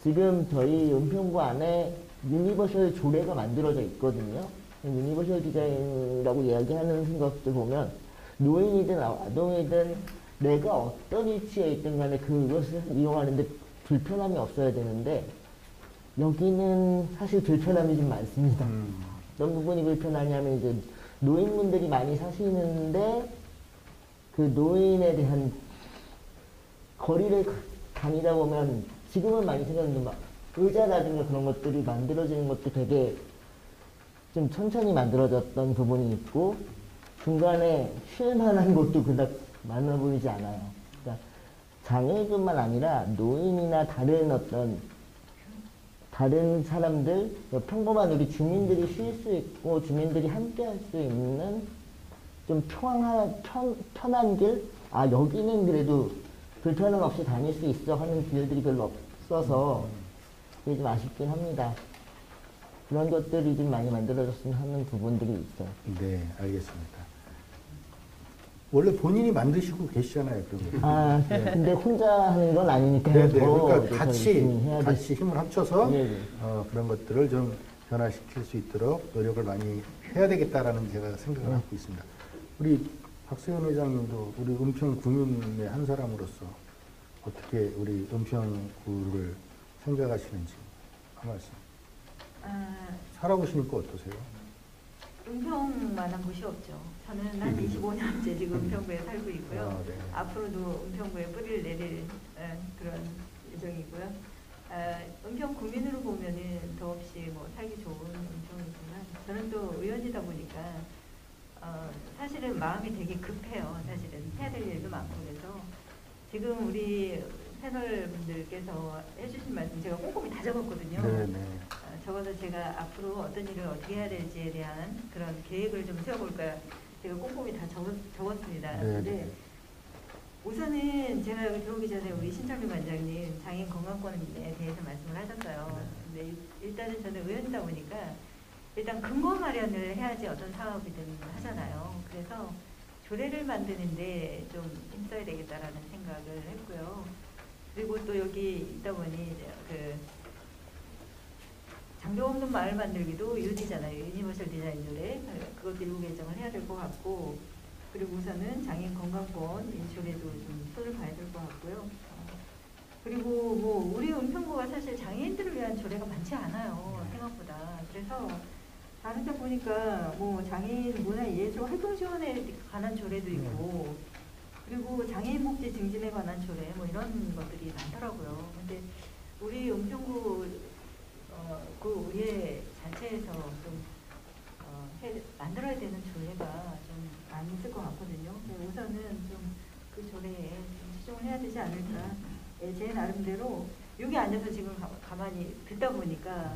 지금 저희 은평구 안에 유니버셜 조례가 만들어져 있거든요. 유니버셜 디자인이라고 이야기하는 것들 보면 노인이든 아동이든 내가 어떤 위치에 있든 간에 그것을 이용하는데 불편함이 없어야 되는데 여기는 사실 불편함이 좀 많습니다. 어떤 부분이 불편하냐면 이제 노인분들이 많이 사시는데 그 노인에 대한 거리를 다니다 보면 지금은 많이 생겼는데 막 의자라든가 그런 것들이 만들어지는 것도 되게 좀 천천히 만들어졌던 부분이 있고 중간에 쉴 만한 곳도 그닥 많아 보이지 않아요. 그러니까 장애인뿐만 아니라 노인이나 다른 사람들, 평범한 우리 주민들이 쉴 수 있고 주민들이 함께 할 수 있는 좀 편한 길? 여기는 그래도 불편함 없이 다닐 수 있어 하는 길들이 별로 없어서 그게 좀 아쉽긴 합니다. 그런 것들이 좀 많이 만들어졌으면 하는 부분들이 있어요. 네, 알겠습니다. 원래 본인이 만드시고 계시잖아요, 그런 거. 근데 혼자 하는 건 아니니까요. 네, 네. 그러니까 더 같이 힘을 합쳐서 네, 네. 그런 것들을 좀 변화시킬 수 있도록 노력을 많이 해야 되겠다라는 제가 생각을 하고 있습니다. 우리 박세현 회장님도 우리 은평 구민의 한 사람으로서 어떻게 우리 은평구를 생각하시는지 한 말씀. 살아보시니까 어떠세요? 은평만한 곳이 없죠. 저는 한 25년째 지금 은평구에 살고 있고요. 네. 앞으로도 은평구에 뿌리를 내릴 그런 예정이고요. 은평 구민으로 보면은 더없이 뭐 살기 좋은 은평이지만 저는 또 의원이다 보니까 사실은 마음이 되게 급해요. 사실은 해야 될 일도 많고 그래서 지금 우리 패널 분들께서 해주신 말씀 제가 꼼꼼히 다 적었거든요. 네네. 적어서 제가 앞으로 어떤 일을 어떻게 해야 될지에 대한 그런 계획을 좀 세워볼까 제가 꼼꼼히 다 적었습니다. 근데 우선은 제가 여기 들어오기 전에 우리 신철민 관장님 장애인 건강권에 대해서 말씀을 하셨어요. 근데 일단은 저는 의원이다 보니까 일단 근거 마련을 해야지 어떤 사업이든 하잖아요. 그래서 조례를 만드는데 좀 힘써야 되겠다라는 생각을 했고요. 그리고 또 여기 있다 보니 그 장벽 없는 마을 만들기도 유디잖아요. 유니버셜 디자인 조례. 그것도 일부 개정을 해야 될 것 같고 그리고 우선은 장애인 건강권 이 조례도 좀 손을 봐야 될 것 같고요. 그리고 뭐 우리 은평구가 사실 장애인들을 위한 조례가 많지 않아요. 생각보다. 그래서 다른 데 보니까 뭐 장애인 문화예술 활동 지원에 관한 조례도 있고 그리고 장애인 복지 증진에 관한 조례 뭐 이런 것들이 많더라고요. 근데 우리 은평구 그 의회 자체에서 좀 만들어야 되는 조례가 좀 많이 있을 것 같거든요. 우선은 좀 그 조례에 좀 집중을 해야 되지 않을까. 제 나름대로 여기 앉아서 지금 가만히 듣다 보니까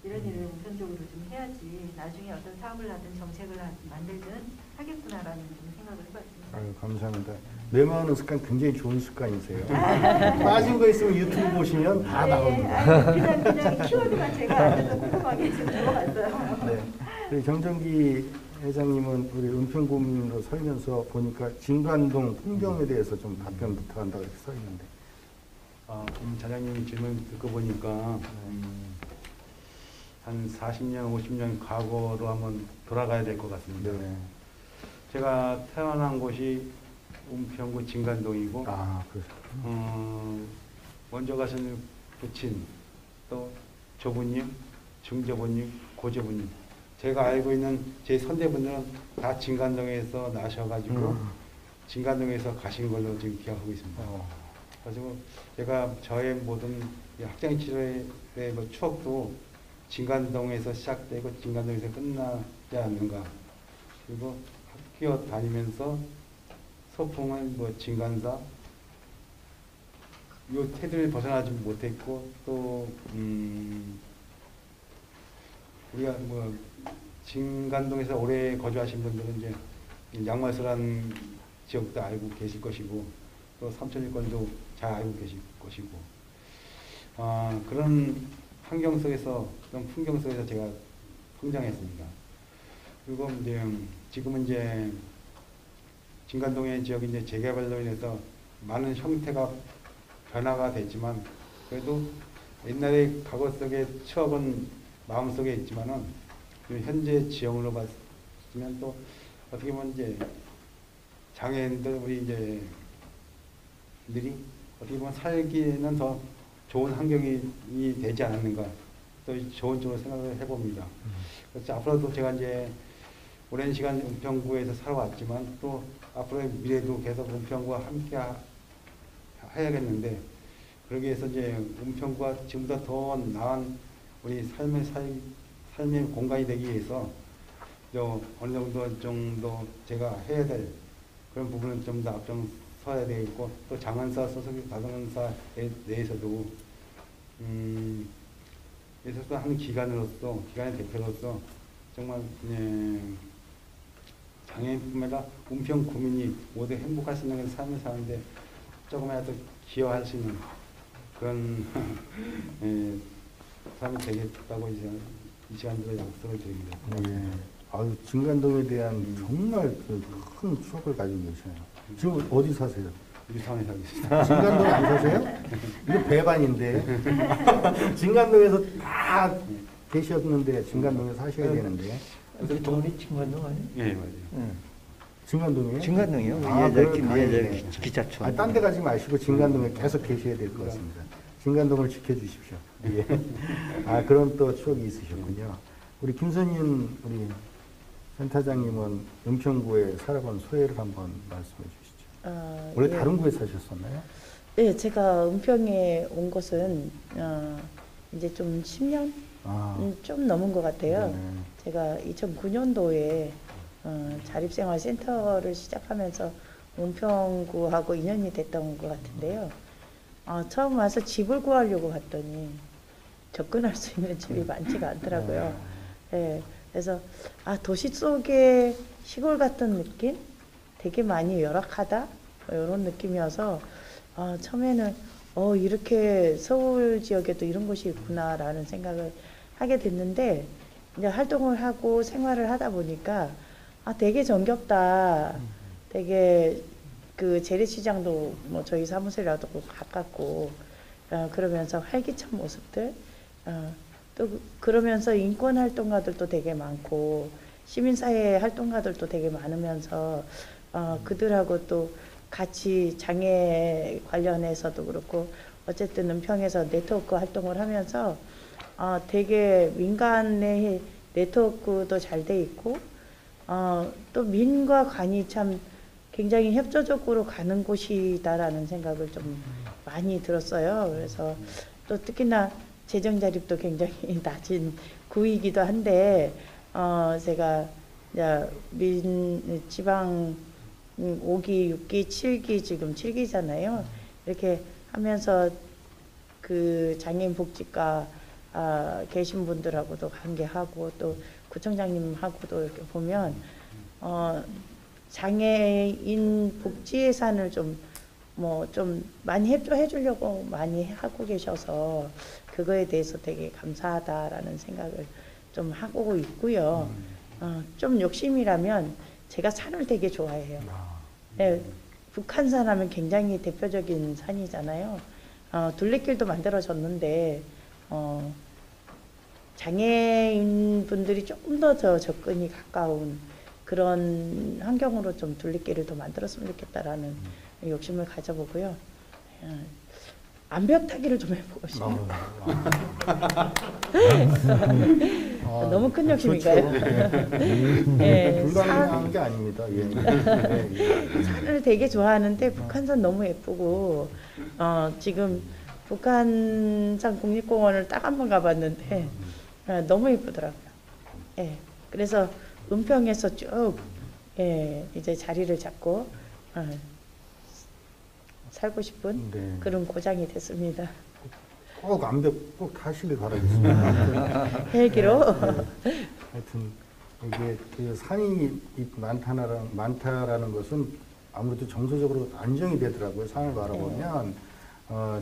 이런 일을 우선적으로 좀 해야지 나중에 어떤 사업을 하든 정책을 만들든 하겠구나라는 좀 생각을 해봤습니다. 아유, 감사합니다. 메모하는 습관 굉장히 좋은 습관이세요. 빠진 거 있으면 유튜브 보시면 다 나옵니다. 그냥 키워드만 제가 앉아서 꼼꼼하게 좀 들어봤어요. 네. 우리 정정기 회장님은 우리 은평구민으로 살면서 보니까 진관동 풍경에 대해서 좀 답변 부탁한다고 이렇게 써 있는데. 자장님 질문 듣고 보니까 한 40년, 50년 과거로 한번 돌아가야 될 것 같습니다. 네. 제가 태어난 곳이 은평구 진관동이고 먼저 가신 부친, 또 조부님, 중조부님, 고조부님 제가 알고 있는 제 선대분들은 다 진관동에서 나셔가지고 진관동에서 가신 걸로 지금 기억하고 있습니다. 그래서 제가 저의 모든 학창 시절의 뭐 추억도 진간동에서 시작되고 진간동에서 끝나지 않는가. 그리고 학교 다니면서 소풍은 뭐 진간사 요 테두리를 벗어나지 못했고 또 우리가 뭐 진간동에서 오래 거주하신 분들은 이제 양말서란 지역도 알고 계실 것이고 또 삼천일권도 잘 알고 계실 것이고 그런 환경 속에서 그런 풍경 속에서 제가 성장했습니다. 그리고 이제 지금은 이제 진간동의 지역이 이제 재개발로 인해서 많은 형태가 변화가 됐지만 그래도 옛날의 과거 속의 추억은 마음속에 있지만은 현재 지형으로 봤으면 또 어떻게 보면 이제 장애인들 우리 이제 들이 어떻게 보면 살기에는 더 좋은 환경이 되지 않았는가 또 좋은 쪽으로 생각을 해봅니다. 그래서 앞으로도 제가 이제 오랜 시간 은평구에서 살아왔지만 또 앞으로의 미래도 계속 은평구와 함께 해야겠는데 그러기 위해서 이제 은평구가 지금보다 더 나은 우리 삶의 공간이 되기 위해서 어느 정도 제가 해야 될 그런 부분은 좀 더 앞장서야 되겠고 또 장안사 소속 다단원사에 대해서도 있어서 한 기관의 대표로서 정말 장애인뿐만 아니라 은평 구민이 모두 행복할 수 있는 삶을 사는데 조금이라도 기여할 수 있는 그런 삶이 되겠다고 이제 이 시간들에 약속을 드립니다. 예. 아유, 진간동에 대한 정말 큰 추억을 가지고 계시네요. 지금 어디 사세요? 유타운에 살고 있습니다. 진간동 안 사세요? 이거 배반인데. 진간동에서 다 계셨는데 진간동에 사셔야 되는데. 그 동네 진간동 아니에요? 네, 맞아요. 응. 진간동이에요? 진간동이요? 다행이네. 기차촌. 딴 데 가지 마시고 진간동에 계속 계셔야 될 것 같습니다. 진간동을 지켜주십시오. 예. 그런 또 추억이 있으셨군요. 우리 김선윤 우리 센터장님은 은평구에 살아본 소회를 한번 말씀해 주시죠. 원래 예. 다른 구에 사셨었나요? 네, 제가 은평에 온 것은 이제 좀 10년 좀 넘은 것 같아요. 네. 제가 2009년도에 자립생활센터를 시작하면서 은평구하고 인연이 됐던 것 같은데요. 처음 와서 집을 구하려고 갔더니 접근할 수 있는 집이 많지가 않더라고요. 네, 그래서 도시 속의 시골 같은 느낌? 되게 많이 열악하다? 이런 느낌이어서 처음에는 이렇게 서울 지역에도 이런 곳이 있구나라는 생각을 하게 됐는데 이제 활동을 하고 생활을 하다 보니까 되게 정겹다. 되게 그 재래시장도 뭐 저희 사무실이라도 가깝고 그러면서 활기찬 모습들 또 그러면서 인권 활동가들도 되게 많고 시민사회 활동가들도 되게 많으면서 그들하고 또 같이 장애 관련해서도 그렇고 어쨌든 은평에서 네트워크 활동을 하면서 되게 민간의 네트워크도 잘 돼 있고 또 민과 관이 참 굉장히 협조적으로 가는 곳이다라는 생각을 좀 많이 들었어요. 그래서 또 특히나 재정 자립도 굉장히 낮은 구이기도 한데 제가 이제 지방 5기, 6기, 7기 지금 7기잖아요. 이렇게 하면서 그 장애인 복지과 계신 분들하고도 관계하고 또 구청장님하고도 이렇게 보면 장애인 복지 예산을 좀 많이 협조해 주려고 많이 하고 계셔서 그거에 대해서 되게 감사하다라는 생각을 좀 하고 있고요. 좀 욕심이라면 제가 산을 되게 좋아해요. 네, 북한산 하면 굉장히 대표적인 산이잖아요. 둘레길도 만들어졌는데 장애인 분들이 조금 더 접근이 가까운 그런 환경으로 좀 둘레길을 더 만들었으면 좋겠다라는 욕심을 가져보고요. 암벽 타기를 좀 해보고 싶어요. 너무 큰 욕심인가요? 네, 불가능한 게 아닙니다. 예. 산을 되게 좋아하는데 북한산 너무 예쁘고 지금 북한산 국립공원을 딱 한 번 가봤는데 너무 이쁘더라고요. 예. 그래서 은평에서 쭉 이제 자리를 잡고 살고 싶은 네. 그런 고장이 됐습니다. 꼭 암벽 꼭 타시길 바라겠습니다. 헬기로. 하여튼 이게 그 산이 많다라는 것은 아무래도 정서적으로 안정이 되더라고요. 산을 바라보면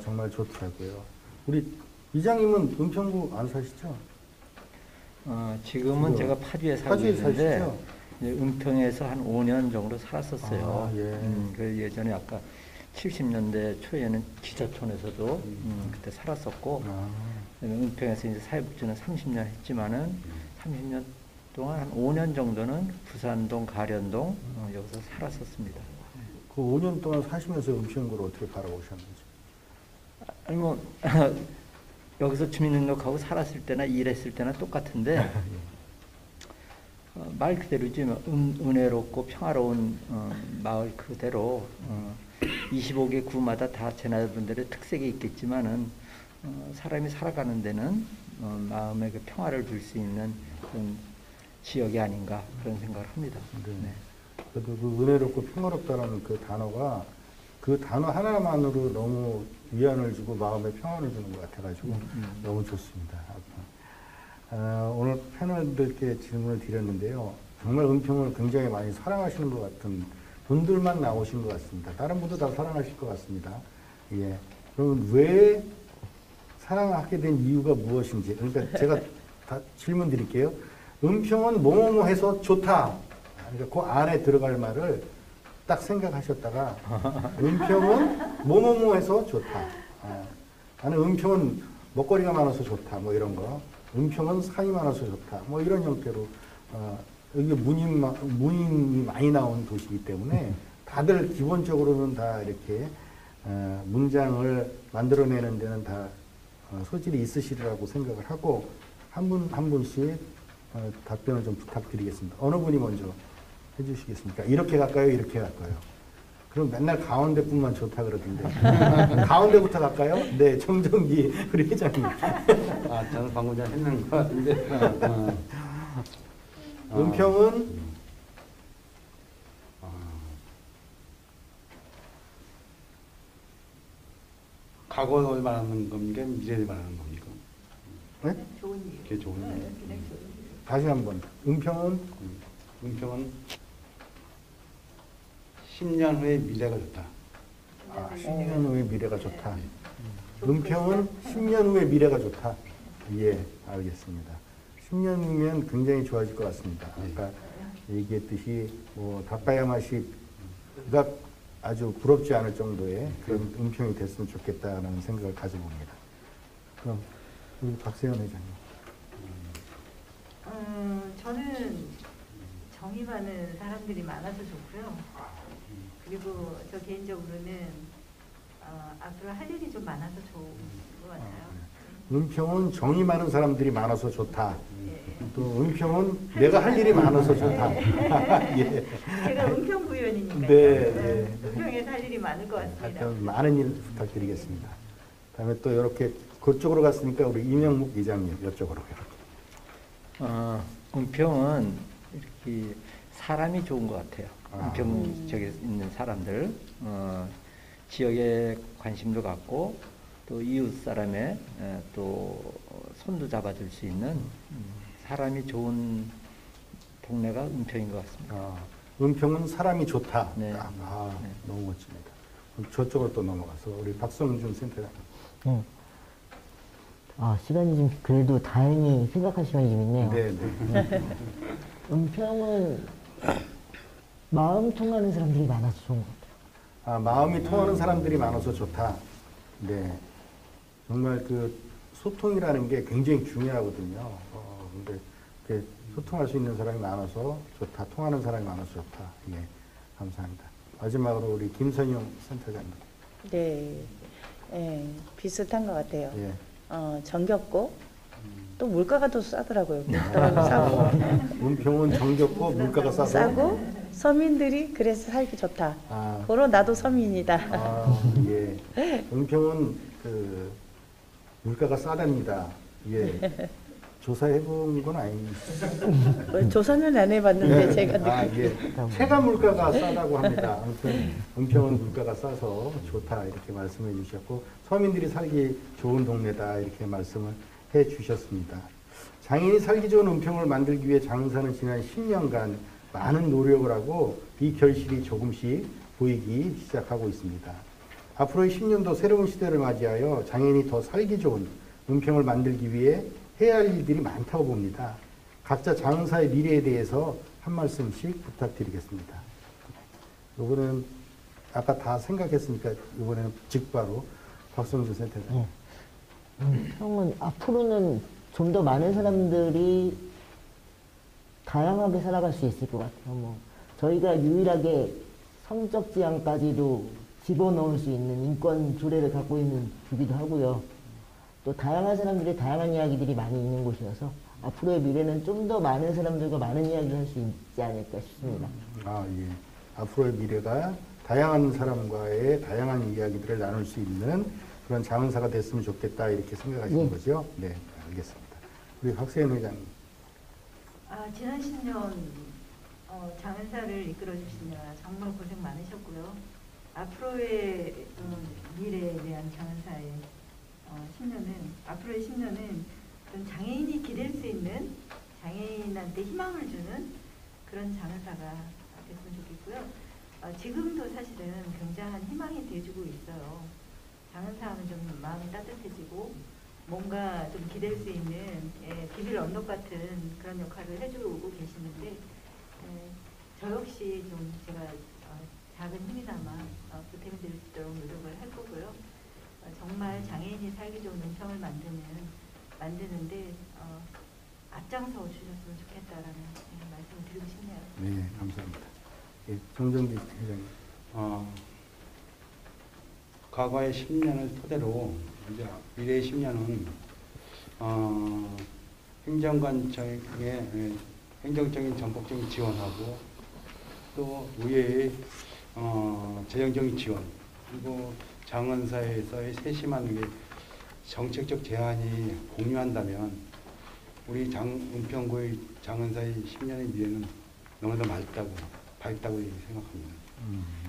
정말 좋더라고요. 우리 이장님은 은평구 안 사시죠? 지금은 제가 파주에 살고 파주에 있는데 사시죠? 이제 은평에서 한 5년 정도 살았었어요. 아, 예. 그 예전에 아까 70년대 초에는 기자촌에서도 그때 살았었고 은평에서 이제 사회복지는 30년 했지만은 30년 동안 한 5년 정도는 부산동, 가련동 여기서 살았었습니다. 그 5년 동안 사시면서 은평구를 어떻게 바라보셨는지? 아니 뭐 여기서 주민등록하고 살았을 때나 일했을 때나 똑같은데 말 그대로지 뭐 은혜롭고 평화로운 마을 그대로 25개 구마다 다 제나분들의 특색이 있겠지만은 사람이 살아가는 데는 마음에 그 평화를 줄 수 있는 그런 지역이 아닌가 그런 생각을 합니다. 네. 네. 그래도 그 은혜롭고 평화롭다라는 그 단어가 그 단어 하나만으로 너무 위안을 주고 마음에 평안을 주는 것 같아가지고 너무 좋습니다. 오늘 패널들께 질문을 드렸는데요. 정말 은평을 굉장히 많이 사랑하시는 것 같은 분들만 나오신 것 같습니다. 다른 분도 다 사랑하실 것 같습니다. 예. 그럼 왜 사랑하게 된 이유가 무엇인지. 그러니까 제가 다 질문 드릴게요. 은평은 뭐뭐뭐 해서 좋다. 그러니까 그 안에 들어갈 말을 딱 생각하셨다가 은평은 뭐뭐뭐 해서 좋다. 나는 은평은 먹거리가 많아서 좋다. 뭐 이런 거. 은평은 산이 많아서 좋다. 뭐 이런 형태로 여기 문인이 많이 나온 도시이기 때문에 다들 기본적으로는 다 이렇게 문장을 만들어내는 데는 다 소질이 있으시리라고 생각을 하고 한 분 한 분씩 답변을 좀 부탁드리겠습니다. 어느 분이 먼저 해주시겠습니까? 이렇게 갈까요? 이렇게 갈까요? 그럼 맨날 가운데뿐만 좋다 그러던데 가운데부터 갈까요? 네, 정정기 우리 회장님. 저는 방금 전에 했는 것 같은데. 은평은 과거를 말하는 겁니까? 미래를 말하는 겁니까? 네? 좋은 이유. 그게 좋은 이유. 그냥 좋은 이유. 다시 한번 은평은 은평은 10년 후의 미래가 좋다. 10년 후의 미래가 좋다. 은평은 10년 후의 미래가 좋다. 예, 알겠습니다. 10년 후면 굉장히 좋아질 것 같습니다. 아까 얘기했듯이 뭐 다빠야마시가 아주 부럽지 않을 정도의 그런 은평이 됐으면 좋겠다는 생각을 가져봅니다. 그럼 우리 박세현 회장님. 저는 정이 많은 사람들이 많아서 좋고요. 그리고 저 개인적으로는 앞으로 할 일이 좀 많아서 좋은 것 같아요. 은평은 정이 많은 사람들이 많아서 좋다. 예. 또 은평은 내가 할 일이 많아서 좋다. 예. 제가 은평 구의원이니까요. 네, 네. 은평에서 할 일이 많을 것 같습니다. 하여튼 많은 일 부탁드리겠습니다. 다음에 또 이렇게 그쪽으로 갔으니까 우리 이명묵 이장님 이쪽으로 이렇게. 은평은 이렇게 사람이 좋은 것 같아요. 아. 은평 지역에 있는 사람들 지역에 관심도 갖고 또 이웃 사람의 또 손도 잡아줄 수 있는 사람이 좋은 동네가 은평인 것 같습니다. 은평은 사람이 좋다. 네. 네. 네. 너무 멋집니다. 그럼 저쪽으로 또 넘어가서 우리 박성준 센터장님. 시간이 좀 그래도 다행히 생각할 시간이 좀 있네요. 네. 은평은 마음 통하는 사람들이 많아서 좋은 것 같아요. 마음이 통하는 사람들이 많아서 좋다. 네. 정말 그 소통이라는 게 굉장히 중요하거든요. 근데 이렇게 소통할 수 있는 사람이 많아서 좋다. 통하는 사람이 많아서 좋다. 예. 감사합니다. 마지막으로 우리 김선영 센터장님. 네, 비슷한 것 같아요. 예. 정겹고 또 물가가 더 싸더라고요. 너무 싸고 은평은 정겹고 물가가 싸고 서민들이 그래서 살기 좋다. 아. 그런 나도 서민이다. 예. 은평은 그 물가가 싸답니다. 예. 조사해본 건 아니죠. 조사는 안 해봤는데 제가 예. 체감 물가가 싸다고 합니다. 아무튼 은평은 물가가 싸서 좋다 이렇게 말씀해 주셨고 서민들이 살기 좋은 동네다 이렇게 말씀을 해 주셨습니다. 장애인이 살기 좋은 은평을 만들기 위해 장은사는 지난 10년간 많은 노력을 하고 이 결실이 조금씩 보이기 시작하고 있습니다. 앞으로의 10년도 새로운 시대를 맞이하여 장애인이 더 살기 좋은 은평을 만들기 위해 해야 할 일들이 많다고 봅니다. 각자 장은사의 미래에 대해서 한 말씀씩 부탁드리겠습니다. 이거는 아까 다 생각했으니까 이번에는 즉바로 박성준 센터장. 형은 앞으로는 좀 더 많은 사람들이 다양하게 살아갈 수 있을 것 같아요. 뭐 저희가 유일하게 성적 지향까지도 집어넣을 수 있는 인권 조례를 갖고 있는 주기도 하고요. 또 다양한 사람들이 다양한 이야기들이 많이 있는 곳이어서 앞으로의 미래는 좀 더 많은 사람들과 많은 이야기를 할 수 있지 않을까 싶습니다. 예. 앞으로의 미래가 다양한 사람과의 다양한 이야기들을 나눌 수 있는 그런 장은사가 됐으면 좋겠다 이렇게 생각하시는 거죠? 네, 알겠습니다. 우리 박세현 회장님. 지난 10년 장은사를 이끌어 주시느라 정말 고생 많으셨고요. 앞으로의 미래에 대한 장은사의 10년은 앞으로의 10년은 좀 장애인이 기댈 수 있는 장애인한테 희망을 주는 그런 장은사가 됐으면 좋겠고요. 지금도 사실은 굉장한 희망이 돼주고 있어요. 장은사하면 좀 마음이 따뜻해지고 뭔가 좀 기댈 수 있는 비빌 언덕 같은 그런 역할을 해주고 계시는데 저 역시 좀 제가 작은 힘이나마 보탬드릴 수 있도록 노력을 할 거고요. 정말 장애인이 살기 좋은 은평을 만드는데 앞장서 주셨으면 좋겠다라는 말씀을 드리고 싶네요. 네, 감사합니다. 예, 정정기 회장님. 과거의 10년을 토대로 이제 미래의 10년은 행정적인 전폭적인 지원하고 또 의회의 재정적인 지원 그리고 장은사에서의 세심한 정책적 제안이 공유한다면 우리 은평구의 장은사의 10년의 미래는 너무나 밝다고 생각합니다.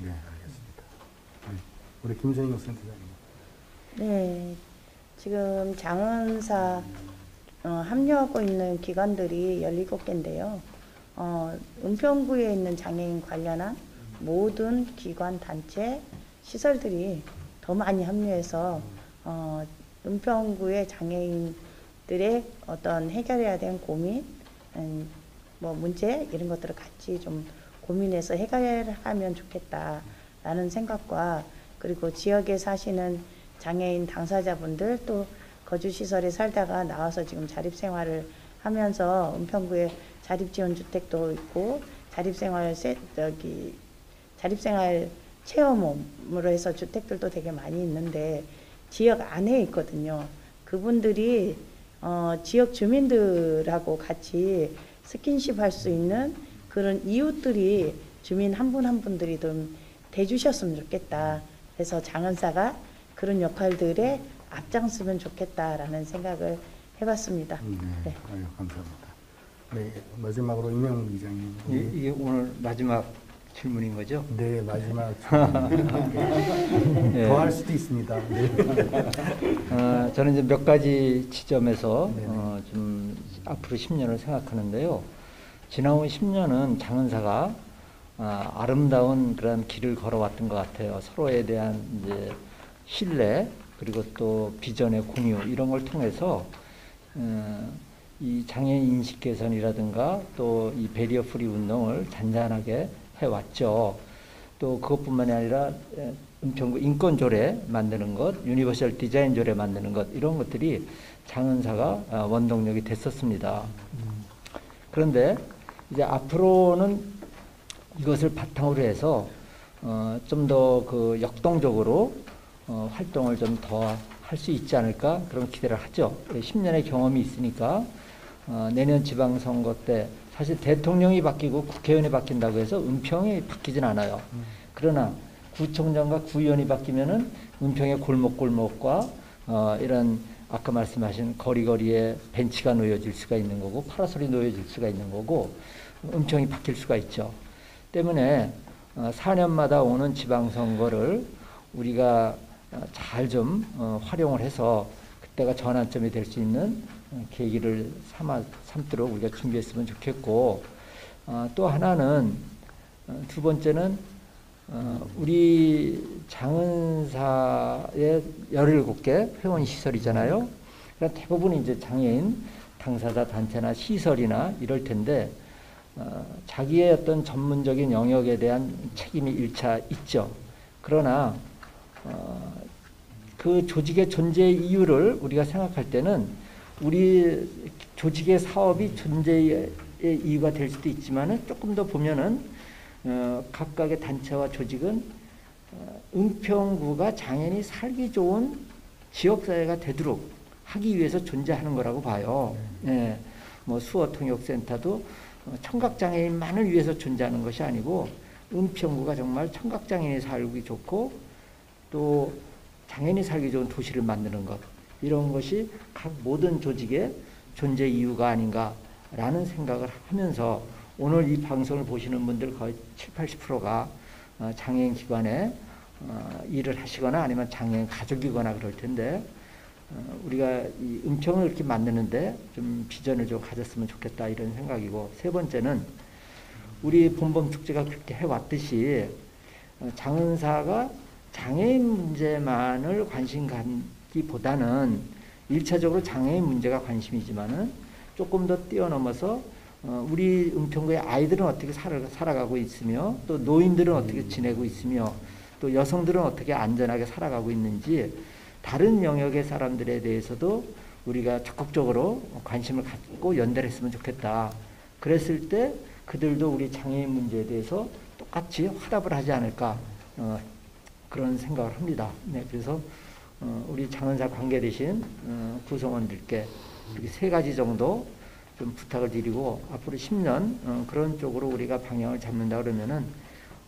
네, 알겠습니다. 네, 우리 김선영 센터장님. 네, 지금 장은사 합류하고 있는 기관들이 17개인데요. 은평구에 있는 장애인 관련한 모든 기관, 단체, 시설들이 더 많이 합류해서 은평구의 장애인들의 어떤 해결해야 되는 고민, 뭐 문제 이런 것들을 같이 좀 고민해서 해결하면 좋겠다라는 생각과 그리고 지역에 사시는 장애인 당사자분들 또 거주시설에 살다가 나와서 지금 자립생활을 하면서 은평구에 자립지원주택도 있고 자립생활 체험으로 해서 주택들도 되게 많이 있는데 지역 안에 있거든요. 그분들이 지역 주민들하고 같이 스킨십 할 수 있는 그런 이웃들이 주민 한 분 한 분들이 좀 대주셨으면 좋겠다. 그래서 장은사가 그런 역할들에 앞장서면 좋겠다라는 생각을 해봤습니다. 네, 아유, 감사합니다. 네, 마지막으로 임영웅 기자님. 이게 오늘 마지막 질문인 거죠? 네, 마지막. 네. 더 할 수도 있습니다. 네. 저는 이제 몇 가지 지점에서 좀 앞으로 10년을 생각하는데요. 지나온 10년은 장은사가 아름다운 그런 길을 걸어왔던 것 같아요. 서로에 대한 이제 신뢰 그리고 또 비전의 공유 이런 걸 통해서 이 장애인 인식 개선이라든가 또 이 배리어 프리 운동을 잔잔하게 해왔죠. 또 그것뿐만이 아니라 은평구 인권조례 만드는 것, 유니버설 디자인 조례 만드는 것 이런 것들이 장은사가 원동력이 됐었습니다. 그런데 이제 앞으로는 이것을 바탕으로 해서 좀 더 그 역동적으로 활동을 좀 더 할 수 있지 않을까 그런 기대를 하죠. 10년의 경험이 있으니까 내년 지방선거 때 사실 대통령이 바뀌고 국회의원이 바뀐다고 해서 은평이 바뀌진 않아요. 그러나 구청장과 구의원이 바뀌면은 은평의 골목골목과 이런 아까 말씀하신 거리거리에 벤치가 놓여질 수가 있는 거고 파라솔이 놓여질 수가 있는 거고 음평이 바뀔 수가 있죠. 때문에 4년마다 오는 지방선거를 우리가 잘 좀 활용을 해서 그때가 전환점이 될 수 있는 계기를 삼도록 우리가 준비했으면 좋겠고, 또 하나는 두 번째는 우리 장은사의 17개 회원 시설이잖아요. 그러니까 대부분 이제 장애인 당사자 단체나 시설이나 이럴 텐데 자기의 어떤 전문적인 영역에 대한 책임이 1차 있죠. 그러나 그 조직의 존재 이유를 우리가 생각할 때는 우리 조직의 사업이 존재의 이유가 될 수도 있지만은 조금 더 보면은 각각의 단체와 조직은 은평구가 장애인이 살기 좋은 지역사회가 되도록 하기 위해서 존재하는 거라고 봐요. 예, 뭐 수어통역센터도 청각장애인만을 위해서 존재하는 것이 아니고 은평구가 정말 청각장애인이 살기 좋고 또 장애인이 살기 좋은 도시를 만드는 것, 이런 것이 각 모든 조직의 존재 이유가 아닌가라는 생각을 하면서 오늘 이 방송을 보시는 분들 거의 70~80%가 장애인 기관에 일을 하시거나 아니면 장애인 가족이거나 그럴 텐데 우리가 이 은평을 이렇게 만드는데 좀 비전을 좀 가졌으면 좋겠다 이런 생각이고, 세 번째는 우리 본범축제가 그렇게 해왔듯이 장은사가 장애인 문제만을 관심 갖기보다는 1차적으로 장애인 문제가 관심이지만은 조금 더 뛰어넘어서 우리 은평구의 아이들은 어떻게 살아가고 있으며 또 노인들은 어떻게 지내고 있으며 또 여성들은 어떻게 안전하게 살아가고 있는지 다른 영역의 사람들에 대해서도 우리가 적극적으로 관심을 갖고 연대를 했으면 좋겠다. 그랬을 때 그들도 우리 장애인 문제에 대해서 똑같이 화답을 하지 않을까 그런 생각을 합니다. 네, 그래서 우리 장은사 관계되신 구성원들께 이렇게 3가지 정도 좀 부탁을 드리고 앞으로 10년 그런 쪽으로 우리가 방향을 잡는다 그러면은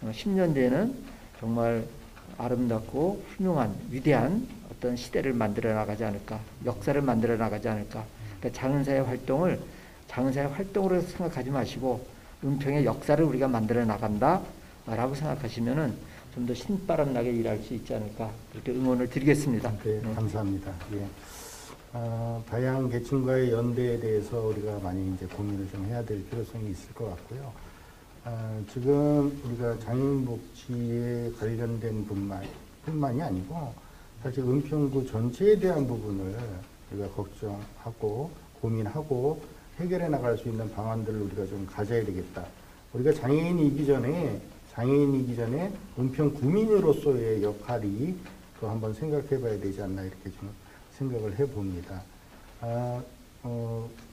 10년 뒤에는 정말 아름답고 훌륭한 위대한 어떤 시대를 만들어 나가지 않을까, 역사를 만들어 나가지 않을까. 그러니까 장은사의 활동으로 생각하지 마시고 은평의 역사를 우리가 만들어 나간다라고 생각하시면은 좀 더 신바람 나게 일할 수 있지 않을까, 그렇게 응원을 드리겠습니다. 네, 감사합니다. 예. 다양한 계층과의 연대에 대해서 우리가 많이 이제 고민을 좀 해야 될 필요성이 있을 것 같고요. 지금 우리가 장애인 복지에 관련된 뿐만이 아니고 사실 은평구 전체에 대한 부분을 우리가 걱정하고 고민하고 해결해 나갈 수 있는 방안들을 우리가 좀 가져야 되겠다. 우리가 장애인이기 전에 은평 구민으로서의 역할이 또 한번 생각해 봐야 되지 않나 이렇게 좀 생각을 해 봅니다.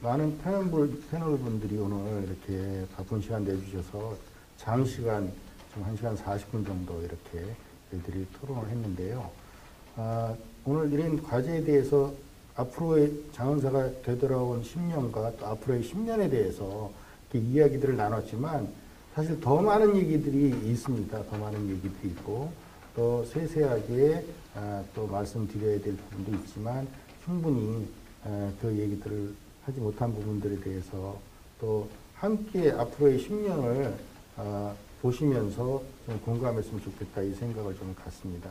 많은 패널 분들이 오늘 이렇게 바쁜 시간 내주셔서 장시간, 좀 1시간 40분 정도 이렇게 저희들이 토론을 했는데요. 오늘 이런 과제에 대해서 앞으로의 장은사가 되돌아온 10년과 또 앞으로의 10년에 대해서 이렇게 이야기들을 나눴지만 사실 더 많은 얘기들이 있습니다. 더 많은 얘기들이 있고 또 세세하게 또 말씀드려야 될 부분도 있지만 충분히 그 얘기들을 하지 못한 부분들에 대해서 또 함께 앞으로의 10년을 보시면서 좀 공감했으면 좋겠다 이 생각을 좀 갖습니다.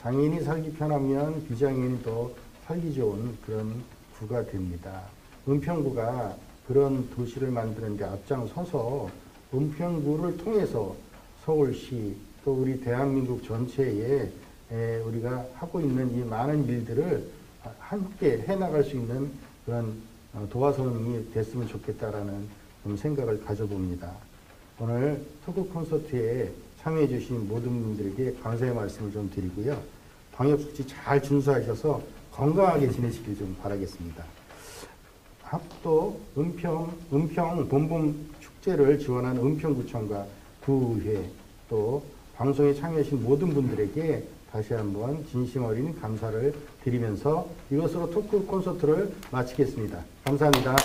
장애인이 살기 편하면 비장애인도 살기 좋은 그런 구가 됩니다. 은평구가 그런 도시를 만드는 데 앞장서서 은평구를 통해서 서울시 또 우리 대한민국 전체에 우리가 하고 있는 이 많은 일들을 함께 해나갈 수 있는 그런 도화선이 됐으면 좋겠다라는 좀 생각을 가져봅니다. 오늘 토크 콘서트에 참여해 주신 모든 분들에게 감사의 말씀을 좀 드리고요. 방역수칙 잘 준수하셔서 건강하게 지내시길 좀 바라겠습니다. 또 은평 본봄 축제를 지원한 은평구청과 구의회 또 방송에 참여하신 모든 분들에게 다시 한번 진심 어린 감사를 드리면서 이것으로 토크 콘서트를 마치겠습니다. 감사합니다.